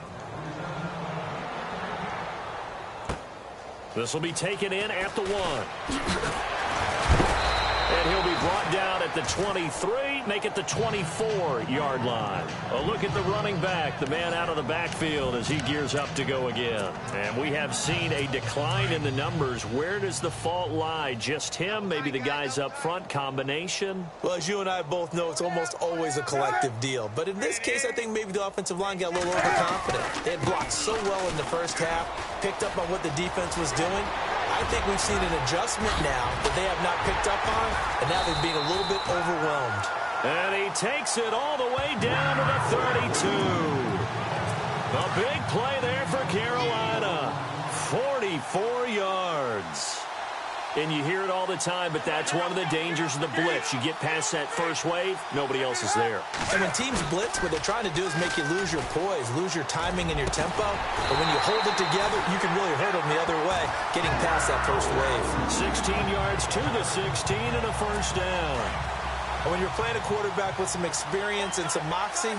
This will be taken in at the 1. And he'll be brought down at the 23, make it the 24-yard line. A look at the running back, the man out of the backfield as he gears up to go again. And we have seen a decline in the numbers. Where does the fault lie? Just him? Maybe the guys up front? Combination? Well, as you and I both know, it's almost always a collective deal. But in this case, I think maybe the offensive line got a little overconfident. They had blocked so well in the first half, picked up on what the defense was doing. I think we've seen an adjustment now that they have not picked up on, and now they're being a little bit overwhelmed. And he takes it all the way down to the 32. A big play there for Carolina. 44 yards. And you hear it all the time, but that's one of the dangers of the blitz. You get past that first wave, nobody else is there. And when teams blitz, what they're trying to do is make you lose your poise, lose your timing and your tempo. But when you hold it together, you can really hurt them the other way, getting past that first wave. 16 yards to the 16 and a first down. And when you're playing a quarterback with some experience and some moxie,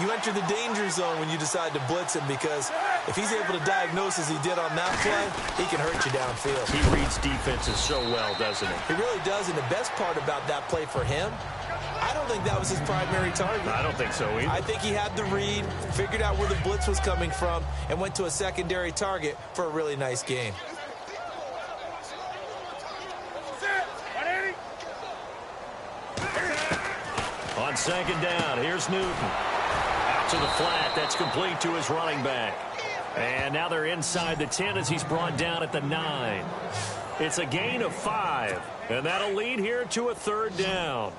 you enter the danger zone when you decide to blitz him, because if he's able to diagnose as he did on that play, he can hurt you downfield. He reads defenses so well, doesn't he? He really does, and the best part about that play for him, I don't think that was his primary target. I don't think so either. I think he had the read, figured out where the blitz was coming from, and went to a secondary target for a really nice gain. On second down, here's Newton. Out to the flat, that's complete to his running back. And now they're inside the 10 as he's brought down at the 9. It's a gain of 5, and that'll lead here to a third down.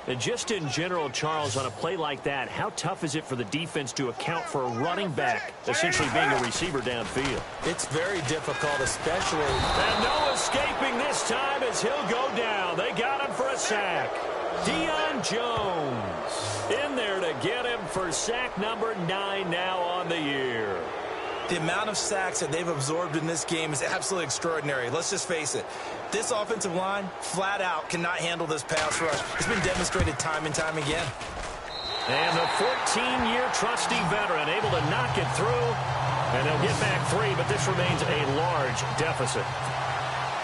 And just in general, Charles, on a play like that, how tough is it for the defense to account for a running back essentially being a receiver downfield? It's very difficult, especially. And no escaping this time as he'll go down. They got him for a sack. Deion Jones in there to get him for sack number 9 now on the year. The amount of sacks that they've absorbed in this game is absolutely extraordinary. Let's just face it. This offensive line, flat out, cannot handle this pass rush. It's been demonstrated time and time again. And the 14-year trusty veteran able to knock it through. And they'll get back 3, but this remains a large deficit.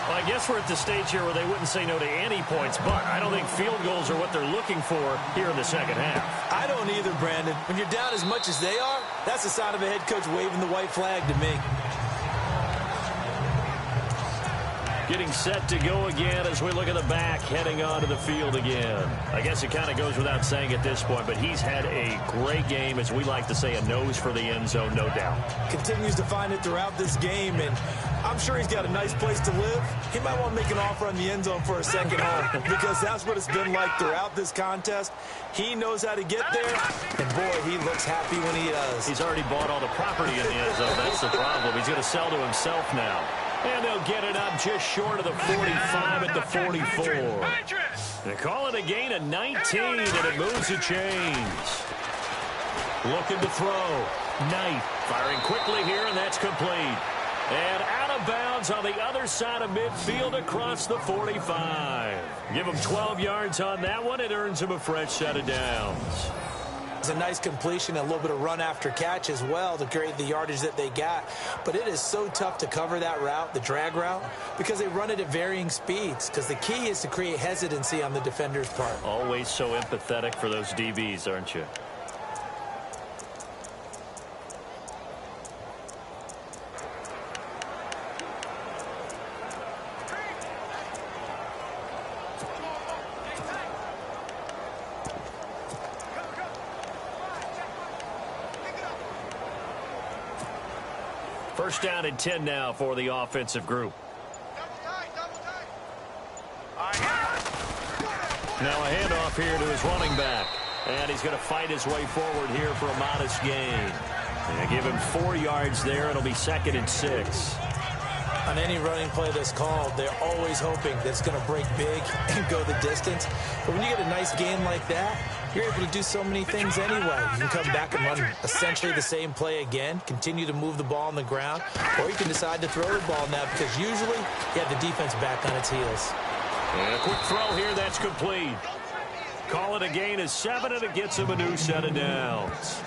Well, I guess we're at the stage here where they wouldn't say no to any points, but I don't think field goals are what they're looking for here in the second half. I don't either, Brandon. When you're down as much as they are, that's a sign of a head coach waving the white flag to me. Getting set to go again as we look at the back, heading onto the field again. I guess it kind of goes without saying at this point, but he's had a great game, as we like to say, a nose for the end zone, no doubt. Continues to find it throughout this game, and I'm sure he's got a nice place to live. He might want to make an offer on the end zone for a second home, because that's what it's been like throughout this contest. He knows how to get there, and boy, he looks happy when he does. He's already bought all the property in the end zone. That's the problem. He's going to sell to himself now. And they'll get it up just short of the 45 at the 44. They call it a gain of 19, and it moves the chains. Looking to throw. Knight firing quickly here, and that's complete. And out of bounds on the other side of midfield across the 45. Give him 12 yards on that one. It earns him a fresh set of downs. It's a nice completion and a little bit of run after catch as well to create the yardage that they got. But it is so tough to cover that route, the drag route, because they run it at varying speeds. Because the key is to create hesitancy on the defender's part. Always so empathetic for those DBs, aren't you? First down and 10 now for the offensive group. Now a handoff here to his running back. And he's going to fight his way forward here for a modest gain. And give him 4 yards there. It'll be second and 6. On any running play that's called, they're always hoping that it's going to break big and go the distance. But when you get a nice gain like that, you're able to do so many things anyway. You can come back and run essentially the same play again, continue to move the ball on the ground, or you can decide to throw the ball now because usually you have the defense back on its heels. And a quick throw here, that's complete. Call it a gain of 7, and it gets him a new set of downs.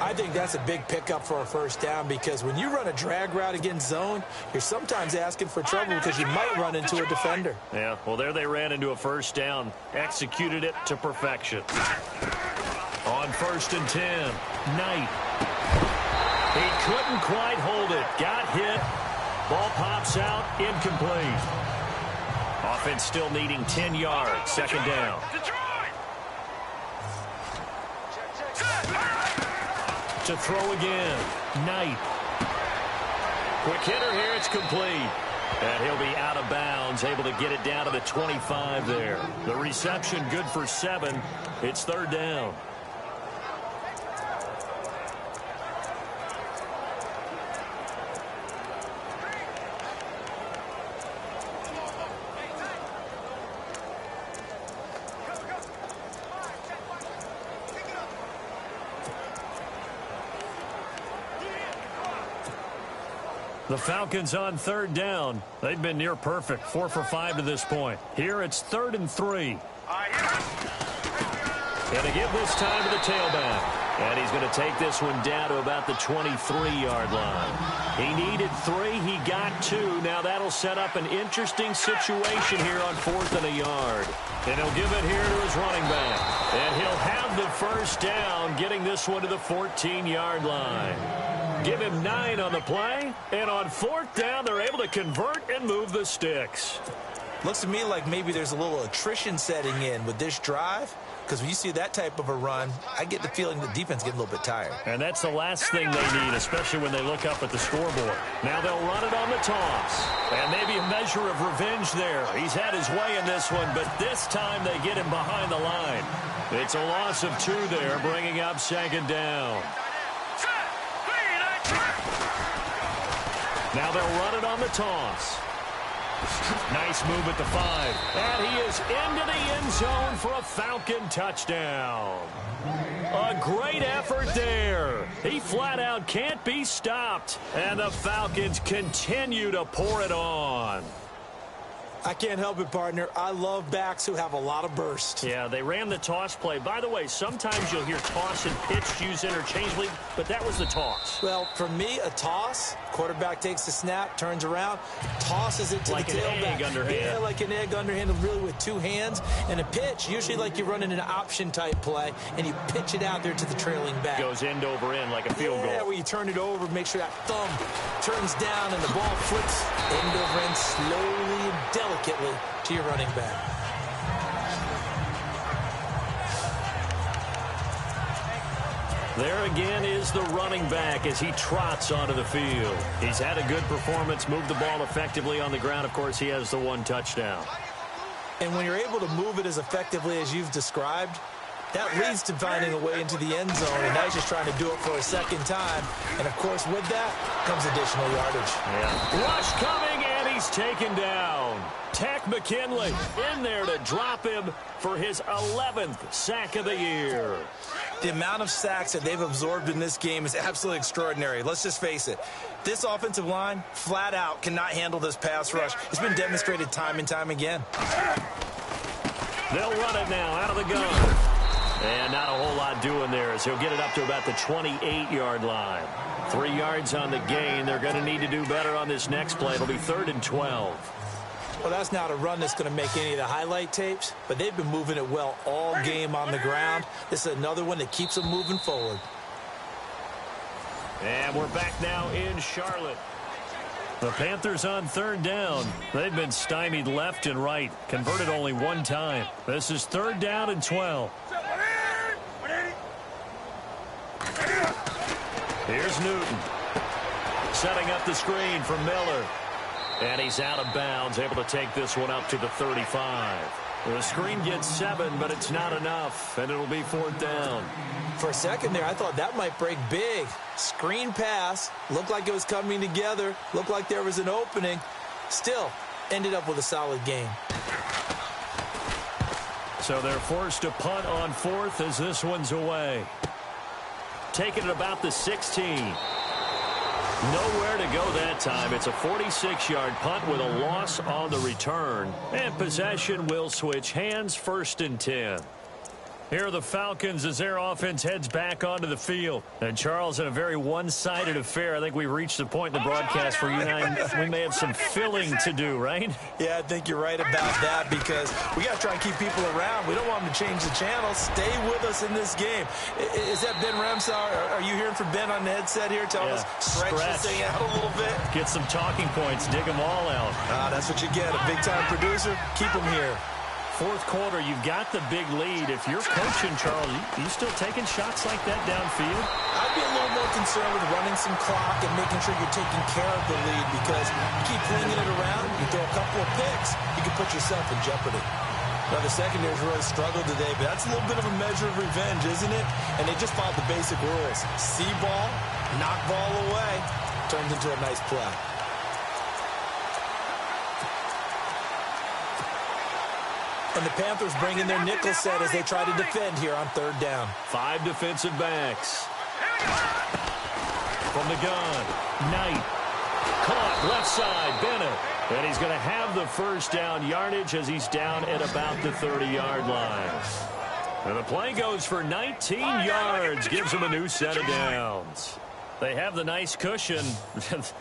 I think that's a big pickup for a first down because when you run a drag route against zone, you're sometimes asking for trouble because you might run into a defender. Yeah, well, there they ran into a first down. Executed it to perfection. On 1st and 10, Knight. He couldn't quite hold it. Got hit. Ball pops out. Incomplete. Offense still needing 10 yards. Second down. To throw again. Knight. Quick hitter here. It's complete. And he'll be out of bounds, able to get it down to the 25 there. The reception good for 7. It's 3rd down. The Falcons on 3rd down. They've been near perfect, 4 for 5 to this point. Here it's 3rd and 3. Going to give this time to the tailback. And he's going to take this one down to about the 23-yard line. He needed 3. He got 2. Now that'll set up an interesting situation here on 4th and a yard. And he'll give it here to his running back. And he'll have the first down, getting this one to the 14-yard line. Give him 9 on the play, and on 4th down, they're able to convert and move the sticks. Looks to me like maybe there's a little attrition setting in with this drive, because when you see that type of a run, I get the feeling the defense gets a little bit tired. And that's the last thing they need, especially when they look up at the scoreboard. Now they'll run it on the toss, and maybe a measure of revenge there. He's had his way in this one, but this time they get him behind the line. It's a loss of 2 there, bringing up 2nd down. Now they'll run it on the toss. Nice move at the 5. And he is into the end zone for a Falcon touchdown. A great effort there. He flat out can't be stopped. And the Falcons continue to pour it on. I can't help it, partner. I love backs who have a lot of burst. Yeah, they ran the toss play. By the way, sometimes you'll hear toss and pitch used interchangeably, but that was the toss. Well, for me, a toss, quarterback takes the snap, turns around, tosses it to like the tailback. Like an egg underhand. Yeah, like an egg underhand, really with 2 hands. And a pitch, usually like you're running an option-type play, and you pitch it out there to the trailing back. Goes end over end like a field goal. Yeah, where you turn it over, make sure that thumb turns down, and the ball flips end over end slowly and delicately to your running back. There again is the running back as he trots onto the field. He's had a good performance, moved the ball effectively on the ground. Of course, he has the 1 touchdown. And when you're able to move it as effectively as you've described, that leads to finding a way into the end zone, and now he's just trying to do it for a 2nd time. And, of course, with that comes additional yardage. Yeah. Rush coming, and he's taken down. Tech McKinley in there to drop him for his 11th sack of the year. The amount of sacks that they've absorbed in this game is absolutely extraordinary. Let's just face it. This offensive line, flat out, cannot handle this pass rush. It's been demonstrated time and time again. They'll run it now out of the gun. And not a whole lot doing there as he'll get it up to about the 28-yard line. 3 yards on the gain. They're going to need to do better on this next play. It'll be 3rd and 12. Well, that's not a run that's going to make any of the highlight tapes, but they've been moving it well all game on the ground. This is another one that keeps them moving forward. And we're back now in Charlotte. The Panthers on 3rd down. They've been stymied left and right. Converted only 1 time. This is 3rd down and 12. Here's Newton. Setting up the screen from Miller. And he's out of bounds, able to take this one up to the 35. The screen gets 7, but it's not enough, and it'll be 4th down. For a second there, I thought that might break big. Screen pass, looked like it was coming together, looked like there was an opening. Still, ended up with a solid game. So they're forced to punt on 4th as this one's away. Taking it about the 16. Nowhere to go that time. It's a 46-yard punt with a loss on the return. And possession will switch hands, 1st and 10. Here are the Falcons as their offense heads back onto the field. And, Charles, in a very one-sided affair, I think we've reached the point in the broadcast where you and I, we may have some filling to do, right? Yeah, I think you're right about that because we got to try and keep people around. We don't want them to change the channel. Stay with us in this game. Is that Ben Ramsar? Are you hearing from Ben on the headset here? Tell us, stretch this thing out a little bit. Get some talking points. Dig them all out. That's what you get. A big-time producer. Keep them here. Fourth quarter, you've got the big lead. If you're coaching, Charles, you still taking shots like that downfield? I'd be a little more concerned with running some clock and making sure you're taking care of the lead because you keep flinging it around, you throw a couple of picks, you can put yourself in jeopardy. Now, the secondary's really struggled today, but that's a little bit of a measure of revenge, isn't it? And they just followed the basic rules. See ball, knock ball away, turns into a nice play. And the Panthers bring in their nickel set as they try to defend here on third down. 5 defensive backs. From the gun, Knight. Caught, left side, Bennett. And he's going to have the first down yardage as he's down at about the 30-yard line. And the play goes for 19 yards, gives him a new set of downs. They have the nice cushion.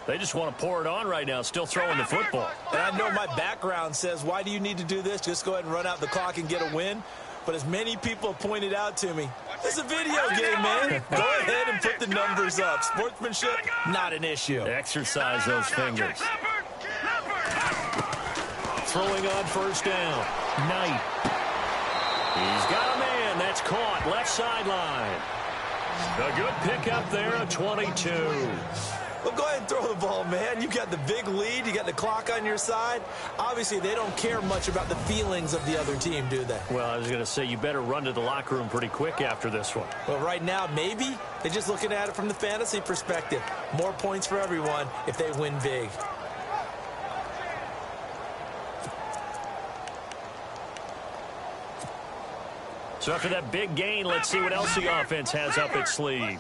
They just want to pour it on right now, still throwing the football. And I know my background says, why do you need to do this? Just go ahead and run out the clock and get a win. But as many people have pointed out to me, it's a video game, man. Go ahead and put the numbers up. Sportsmanship, not an issue. Exercise those fingers. Throwing on first down. Knight. He's got a man. That's caught. Left sideline. A good pickup there at 22. Well, go ahead and throw the ball, man. You got the big lead. You got the clock on your side. Obviously, they don't care much about the feelings of the other team, do they? Well, I was going to say, you better run to the locker room pretty quick after this one. Well, right now, maybe they're just looking at it from the fantasy perspective. More points for everyone if they win big. So after that big gain, let's see what else the offense has up its sleeve.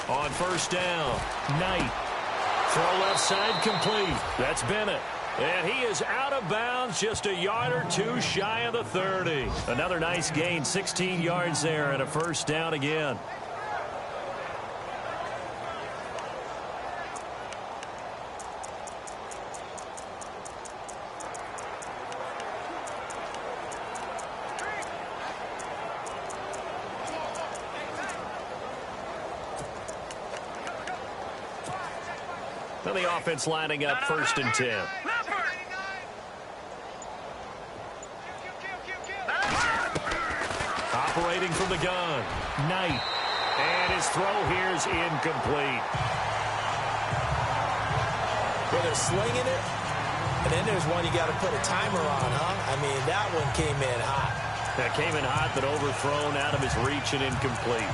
On first down, Knight. Throw left side complete. That's Bennett. And he is out of bounds, just a yard or two shy of the 30. Another nice gain, 16 yards there, and a first down again. And the offense lining up first and 10. Operating from the gun, Knight. And his throw here is incomplete. Well, they're slinging it, and then there's one you got to put a timer on, huh? I mean, that one came in hot. That came in hot, but overthrown out of his reach and incomplete.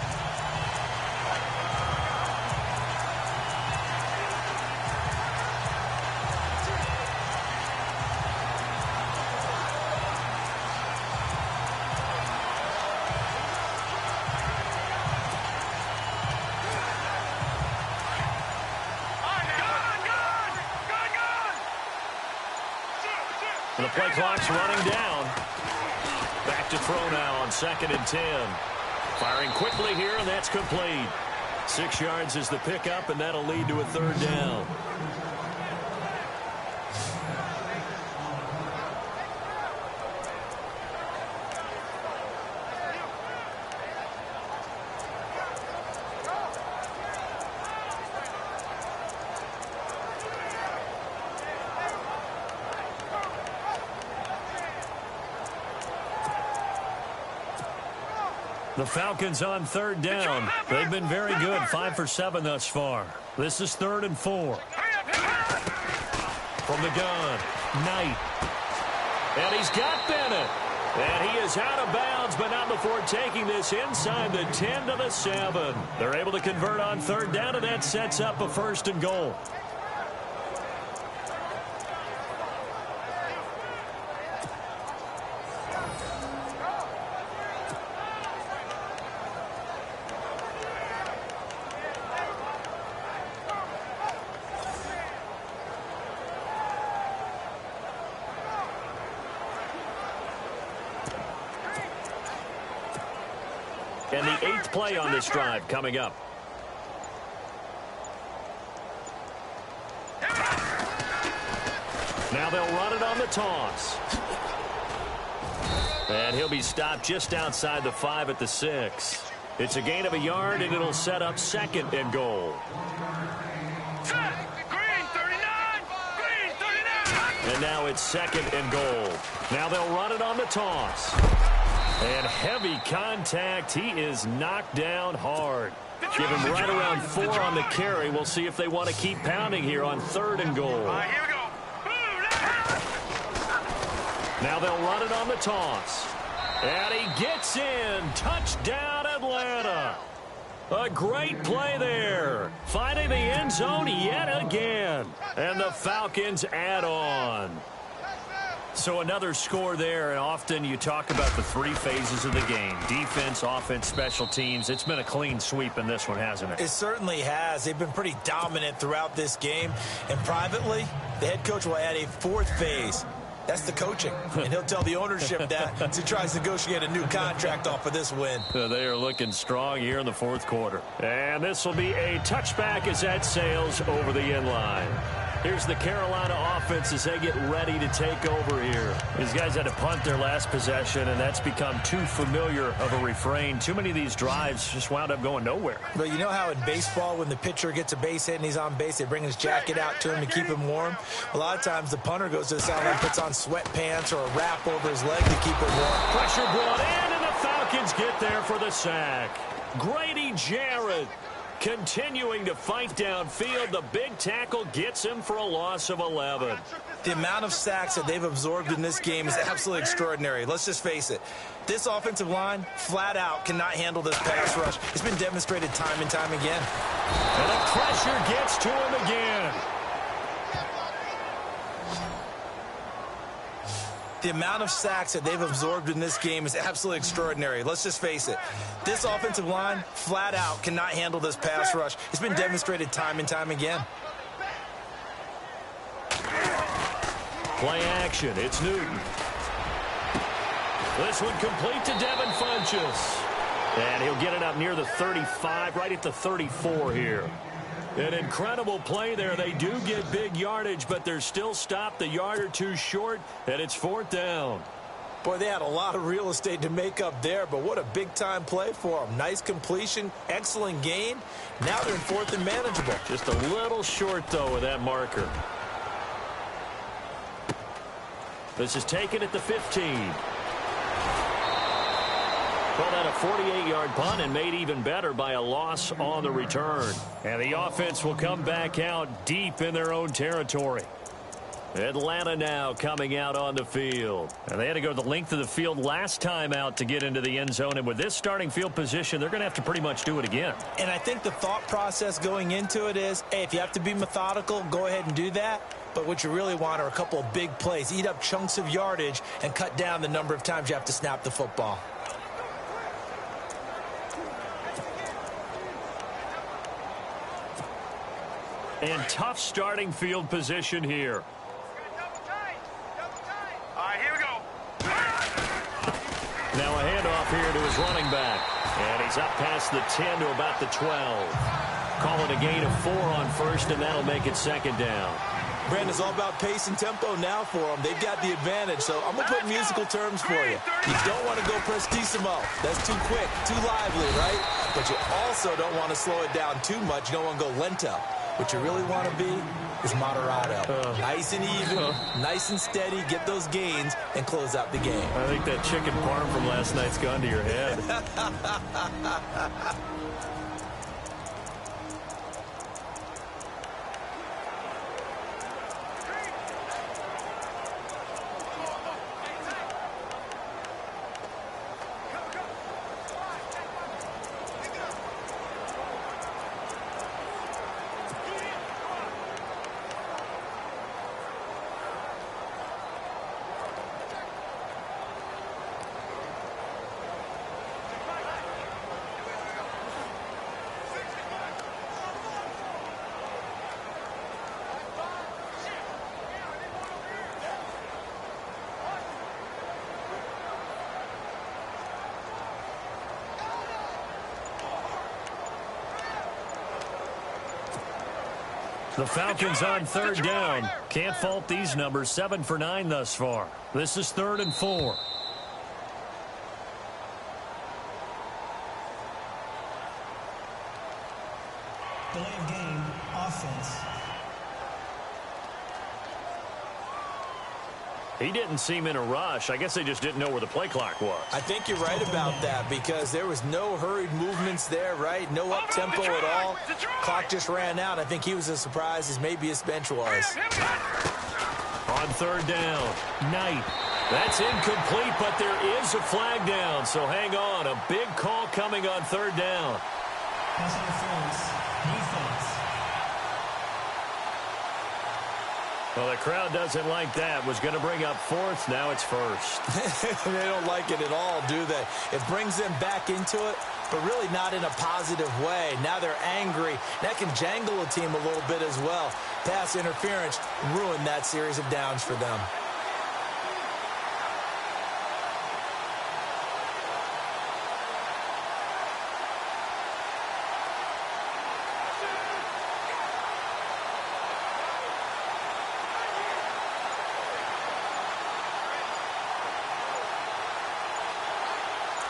And the play clock's running down. Back to throw now on 2nd and 10. Firing quickly here, and that's complete. 6 yards is the pickup, and that'll lead to a third down. The Falcons on third down. They've been very good, 5 for 7 thus far. This is 3rd and 4. From the gun, Knight. And he's got Bennett. And he is out of bounds, but not before taking this inside the 10 to the 7. They're able to convert on third down, and that sets up a 1st and goal. And the 8th play on this drive coming up. Now they'll run it on the toss. And he'll be stopped just outside the 5 at the 6. It's a gain of a yard, and it'll set up 2nd and goal. Green 39! Green 39! And now it's 2nd and goal. Now they'll run it on the toss. And heavy contact. He is knocked down hard. Give him right around 4 on the carry. We'll see if they want to keep pounding here on 3rd and goal. All right, here we go. Now they'll run it on the toss. And he gets in. Touchdown, Atlanta. A great play there. Finding the end zone yet again. And the Falcons add on. So another score there, and often you talk about the 3 phases of the game. Defense, offense, special teams. It's been a clean sweep in this one, hasn't it? It certainly has. They've been pretty dominant throughout this game. And privately, the head coach will add a 4th phase. That's the coaching. And he'll tell the ownership that as he tries to negotiate a new contract off of this win. They are looking strong here in the 4th quarter. And this will be a touchback as that sails over the end line. Here's the Carolina offense as they get ready to take over here. These guys had to punt their last possession, and that's become too familiar of a refrain. Too many of these drives just wound up going nowhere. But you know how in baseball, when the pitcher gets a base hit and he's on base, they bring his jacket out to him to keep him warm? A lot of times the punter goes to the sideline and puts on sweatpants or a wrap over his leg to keep it warm. Pressure brought in, and the Falcons get there for the sack. Grady Jarrett continuing to fight downfield. The big tackle gets him for a loss of 11. The amount of sacks that they've absorbed in this game is absolutely extraordinary. Let's just face it. This offensive line, flat out, cannot handle this pass rush. It's been demonstrated time and time again. And the pressure gets to him again. The amount of sacks that they've absorbed in this game is absolutely extraordinary. Let's just face it. This offensive line, flat out, cannot handle this pass rush. It's been demonstrated time and time again. Play action. It's Newton. This one complete to Devin Funchess. And he'll get it up near the 35, right at the 34 here. An incredible play there. They do get big yardage, but they're still stopped a yard or 2 short, and it's 4th down. Boy, they had a lot of real estate to make up there, but what a big-time play for them. Nice completion, excellent gain. Now they're in 4th and manageable. Just a little short, though, with that marker. This is taken at the 15. Well, that a 48-yard punt and made even better by a loss on the return. And the offense will come back out deep in their own territory. Atlanta now coming out on the field. And they had to go the length of the field last time out to get into the end zone. And with this starting field position, they're going to have to pretty much do it again. And I think the thought process going into it is, hey, if you have to be methodical, go ahead and do that. But what you really want are a couple of big plays. Eat up chunks of yardage and cut down the number of times you have to snap the football. And tough starting field position here. All right, here we go. Now a handoff here to his running back. And he's up past the 10 to about the 12. Call it a gain of 4 on 1st, and that'll make it 2nd down. Brandon, it's all about pace and tempo now for them. They've got the advantage, so I'm going to put musical terms for you. You don't want to go prestissimo. That's too quick, too lively, right? But you also don't want to slow it down too much. You don't want to go lento. What you really want to be is moderato. Nice and even, nice and steady, get those gains, and close out the game. I think that chicken parm from last night's gone to your head. The Falcons on third down. Can't fault these numbers. 7 for 9 thus far. This is 3rd and 4. Delay of game, offense. He didn't seem in a rush. I guess they just didn't know where the play clock was. I think you're right about that because there was no hurried movements there, right? No up-tempo at all. Clock just ran out. I think he was as surprised as maybe his bench was. On third down, Knight. That's incomplete, but there is a flag down. So hang on. A big call coming on third down. Pass interference, defense. Well, the crowd doesn't like that. Was going to bring up 4th. Now it's 1st. They don't like it at all, do they? It brings them back into it, but really not in a positive way. Now they're angry. That can jangle a team a little bit as well. Pass interference ruined that series of downs for them.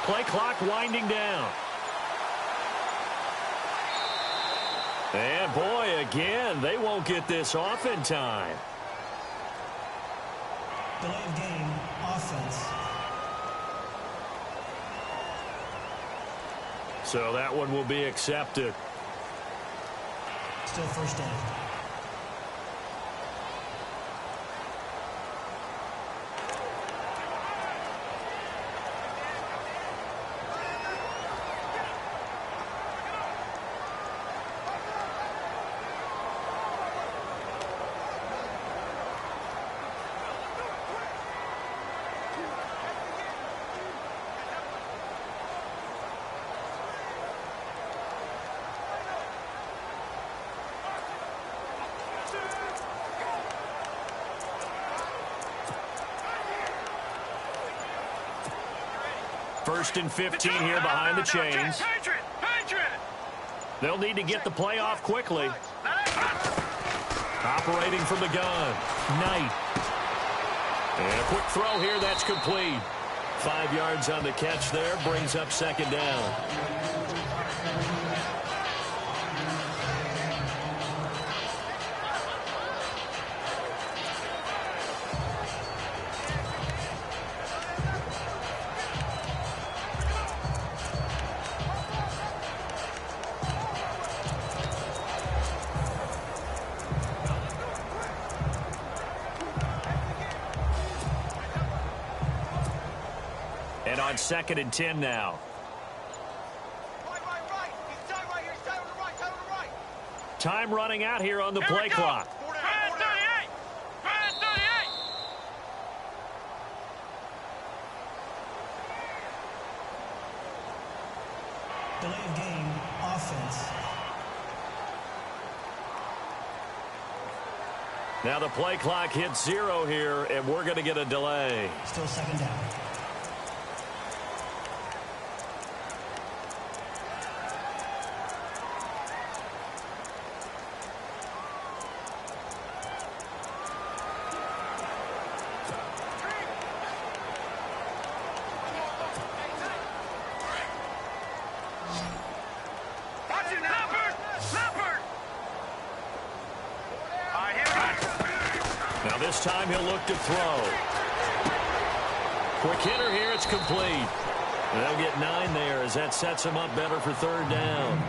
Play clock winding down. And boy, again, they won't get this off in time. Delay of game, offense. So that one will be accepted. Still first down. First and 15 here behind the chains. They'll need to get the play off quickly. Operating from the gun, Knight. And a quick throw here, that's complete. 5 yards on the catch there, brings up second down. And on 2nd and 10 now. Time running out here on the play clock. Delay of game, offense. Now the play clock hits 0 here, and we're going to get a delay. Still second down. Now this time he'll look to throw. Quick hitter here, it's complete. They'll get 9 there as that sets him up better for third down.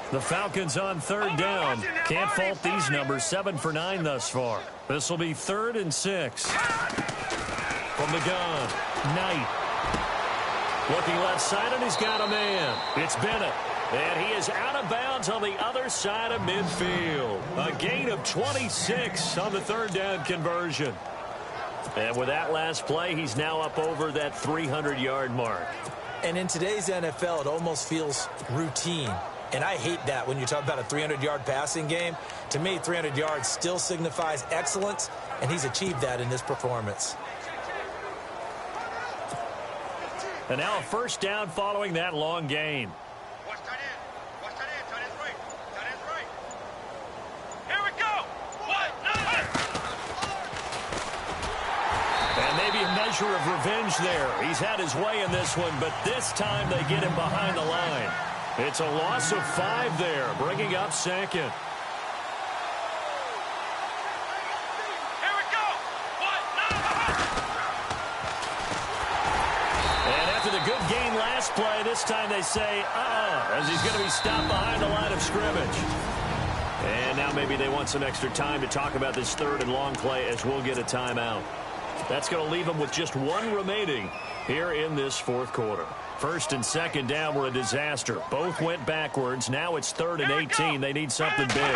The Falcons on third down. Can't fault these numbers. 7 for 9 thus far. This will be 3rd and 6. From the gun, Knight. Looking left side, and he's got a man. It's Bennett. And he is out of bounds on the other side of midfield. A gain of 26 on the third down conversion. And with that last play, he's now up over that 300-yard mark. And in today's NFL, it almost feels routine. And I hate that when you talk about a 300-yard passing game. To me, 300 yards still signifies excellence, and he's achieved that in this performance. And now a first down following that long gain. Watch tight end. Watch tight end. Tight end's right. Tight end's right. Here we go. What? And maybe a measure of revenge there. He's had his way in this one, but this time they get him behind the line. It's a loss of 5 there, bringing up second. Here we go. What? And after the good gain last play, this time they say, as he's going to be stopped behind the line of scrimmage. And now maybe they want some extra time to talk about this third and long play as we'll get a timeout. That's going to leave them with just 1 remaining here in this fourth quarter. First and second down were a disaster. Both went backwards. Now it's 3rd and 18. They need something big. And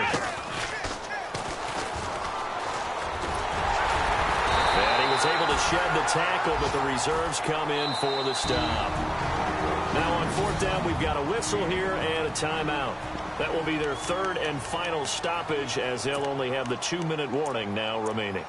he was able to shed the tackle, but the reserves come in for the stop. Now on 4th down, we've got a whistle here and a timeout. That will be their 3rd and final stoppage, as they'll only have the 2-minute warning now remaining.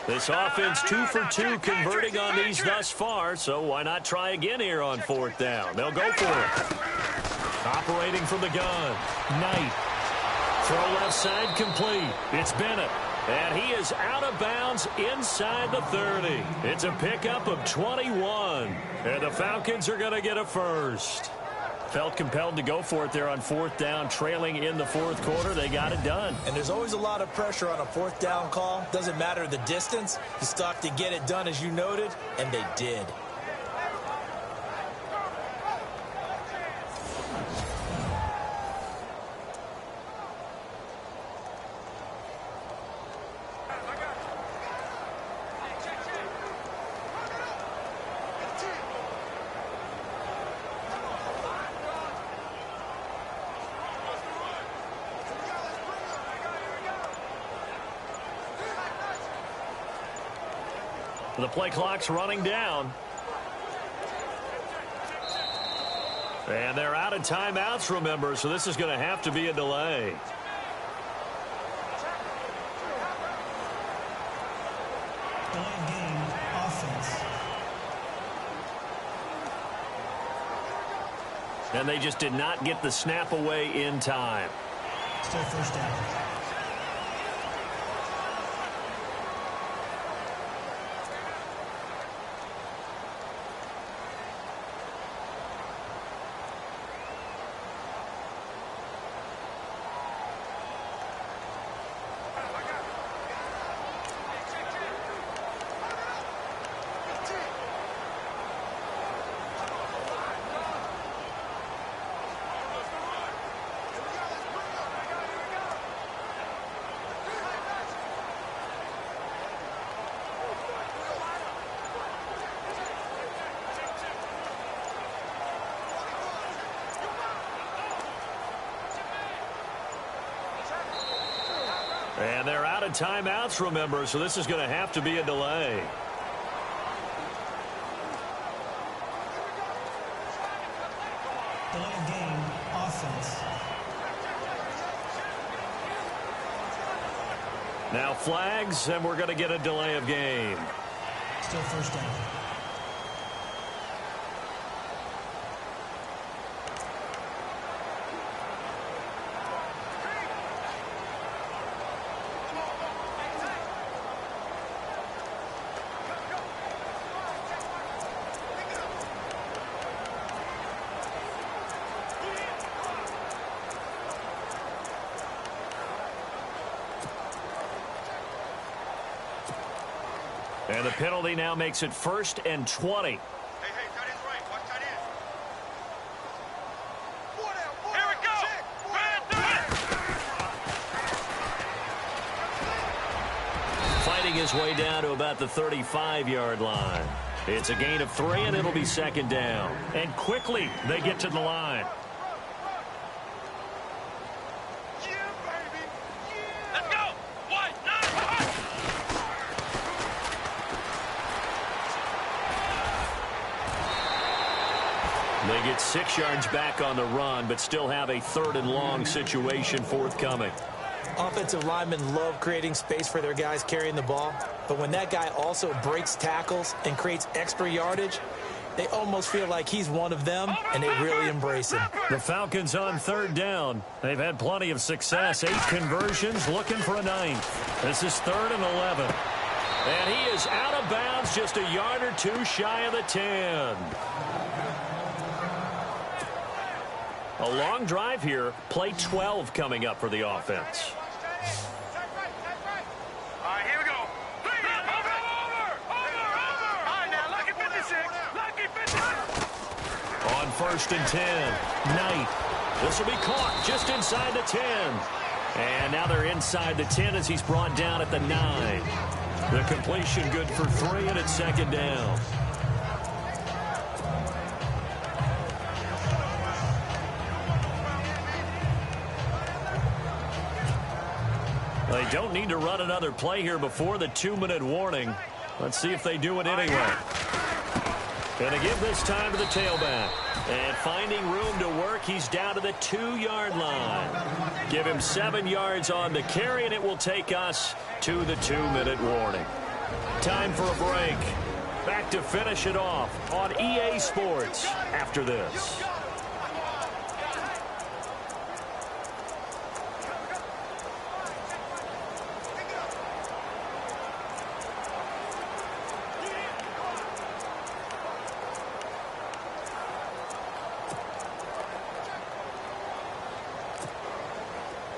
This offense 2 for 2 converting on these thus far, so why not try again here on 4th down? They'll go for it. Operating from the gun, Knight. Throw left side complete. It's Bennett. And he is out of bounds inside the 30. It's a pickup of 21. And the Falcons are going to get a first. Felt compelled to go for it there on 4th down, trailing in the 4th quarter. They got it done. And there's always a lot of pressure on a 4th down call. Doesn't matter the distance. You still have to get it done, as you noted, and they did. The play clock's running down. And they're out of timeouts, remember, so this is going to have to be a delay. Delay of game, offense. And they just did not get the snap away in time. Still first down. And they're out of timeouts, remember, so this is going to have to be a delay. Delay of game, offense. Now flags, and we're going to get a delay of game. Still first down. And the penalty now makes it 1st and 20. Hey, tight end's right. Watch tight end. Here we go. Fighting his way down to about the 35-yard line. It's a gain of 3, and it'll be 2nd down. And quickly, they get to the line. Let's go. 1, 9, They get 6 yards back on the run, but still have a 3rd and long situation forthcoming. Offensive linemen love creating space for their guys carrying the ball, but when that guy also breaks tackles and creates extra yardage, they almost feel like he's one of them, and they really embrace him. The Falcons on 3rd down. They've had plenty of success. 8 conversions, looking for a 9th. This is 3rd and 11. And he is out of bounds, just a yard or 2 shy of the 10. A long drive here. Play 12 coming up for the offense. All right, here we go. Over. All right, now, lucky 56. Lucky 56. On 1st and 10, Knight. This will be caught just inside the 10. And now they're inside the 10 as he's brought down at the 9. The completion good for 3, and it's 2nd down. They don't need to run another play here before the 2-minute warning. Let's see if they do it anyway. Going to give this time to the tailback. And finding room to work, he's down to the 2-yard line. Give him 7 yards on the carry, and it will take us to the 2-minute warning. Time for a break. Back to finish it off on EA Sports after this.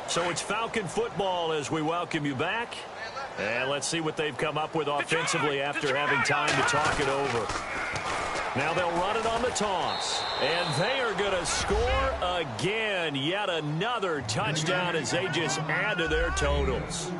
So it's Falcon football as we welcome you back. And let's see what they've come up with offensively after having time to talk it over. Now they'll run it on the toss. And they are going to score again. Yet another touchdown as they just add to their totals.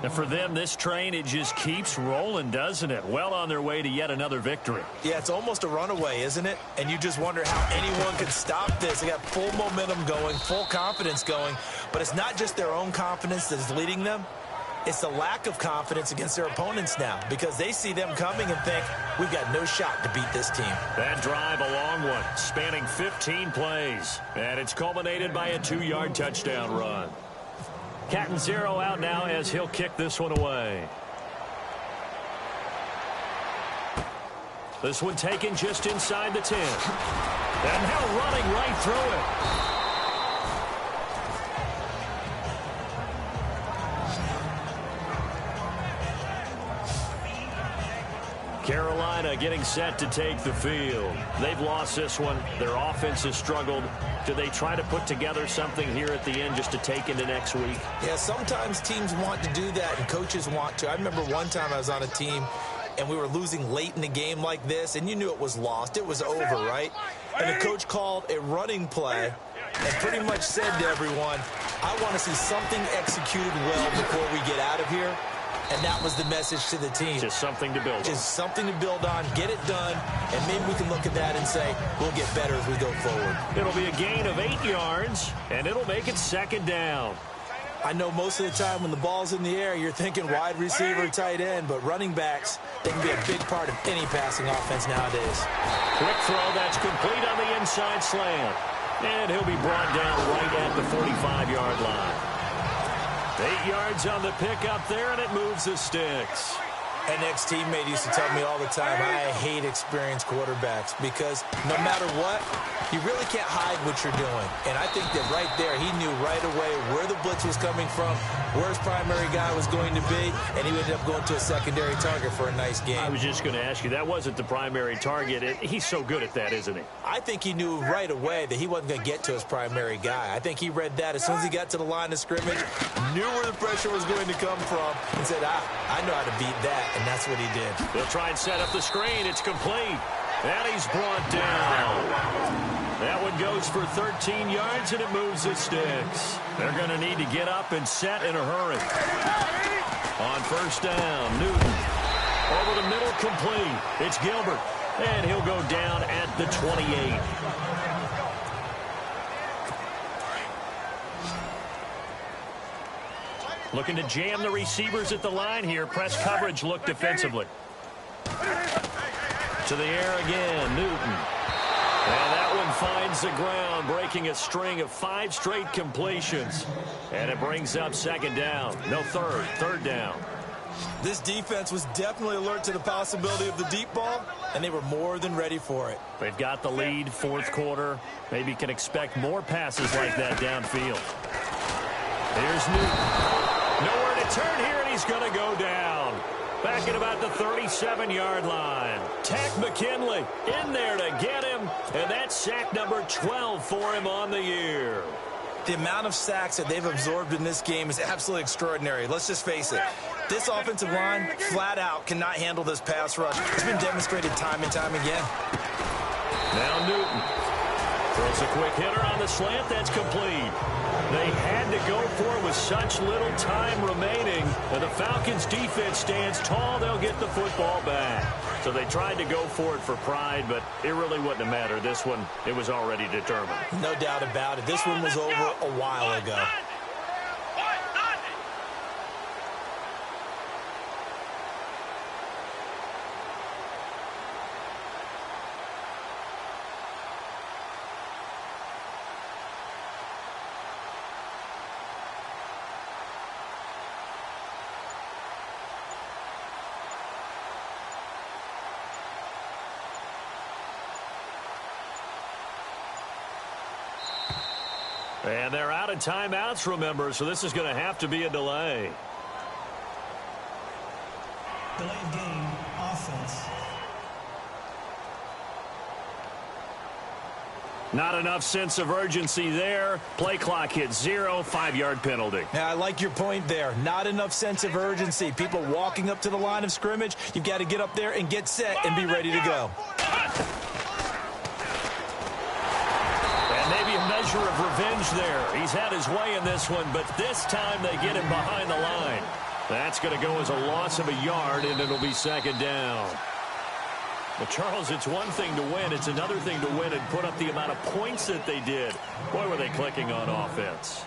And for them, this train, it just keeps rolling, doesn't it? Well on their way to yet another victory. Yeah, it's almost a runaway, isn't it? And you just wonder how anyone can stop this. They got full momentum going, full confidence going. But it's not just their own confidence that's leading them. It's the lack of confidence against their opponents now because they see them coming and think, we've got no shot to beat this team. That drive, a long one, spanning 15 plays. And it's culminated by a 2-yard touchdown run. Catanzaro out now as he'll kick this one away. This one taken just inside the 10. And now running right through it. Carolina getting set to take the field. They've lost this one. Their offense has struggled. Do they try to put together something here at the end just to take into next week? Yeah, sometimes teams want to do that and coaches want to. I remember one time I was on a team and we were losing late in the game like this, and you knew it was lost. It was over, right? And the coach called a running play and pretty much said to everyone, I want to see something executed well before we get out of here. And that was the message to the team. Just something to build on. Just something to build on, get it done, and maybe we can look at that and say, we'll get better as we go forward. It'll be a gain of 8 yards, and it'll make it 2nd down. I know most of the time when the ball's in the air, you're thinking wide receiver, tight end, but running backs, they can be a big part of any passing offense nowadays. Quick throw, that's complete on the inside slant. And he'll be brought down right at the 45-yard line. 8 yards on the pickup there, and it moves the sticks. An ex-teammate used to tell me all the time, I hate experienced quarterbacks because no matter what, you really can't hide what you're doing. And I think that right there, he knew right away where the blitz was coming from, where his primary guy was going to be, and he ended up going to a secondary target for a nice game. I was just going to ask you, that wasn't the primary target. He's so good at that, isn't he? I think he knew right away that he wasn't going to get to his primary guy. I think he read that as soon as he got to the line of scrimmage, knew where the pressure was going to come from, and said, I know how to beat that. and that's what he did. They'll try and set up the screen. It's complete. And he's brought down. That one goes for 13 yards, and it moves the sticks. They're going to need to get up and set in a hurry. On first down, Newton. Over the middle, complete. It's Gilbert. And he'll go down at the 28. Looking to jam the receivers at the line here. Press coverage look defensively. To the air again, Newton. And that one finds the ground, breaking a string of 5 straight completions. And it brings up second down. No, third down. This defense was definitely alert to the possibility of the deep ball, and they were more than ready for it. They've got the lead, fourth quarter. Maybe can expect more passes like that downfield. Here's Newton. Nowhere to turn here, and he's going to go down. Back at about the 37-yard line. Tack McKinley in there to get him, and that's sack number 12 for him on the year. The amount of sacks that they've absorbed in this game is absolutely extraordinary. Let's just face it. This offensive line, flat out, cannot handle this pass rush. It's been demonstrated time and time again. Now Newton throws a quick hitter on the slant. That's complete. They had to go for it with such little time remaining. And the Falcons' defense stands tall. They'll get the football back. So they tried to go for it for pride, but it really wouldn't have mattered. This one, it was already determined. No doubt about it. This one was over a while ago. And they're out of timeouts, remember, so this is going to have to be a delay. Delay of game, offense. Not enough sense of urgency there. Play clock hits 0, 5-yard penalty. Yeah, I like your point there. Not enough sense of urgency. People walking up to the line of scrimmage, you've got to get up there and get set and be ready to go. Measure of revenge there. He's had his way in this one, but this time they get him behind the line. That's going to go as a loss of a yard, and it'll be second down. Well, Charles, it's one thing to win. It's another thing to win and put up the amount of points that they did. Boy, were they clicking on offense.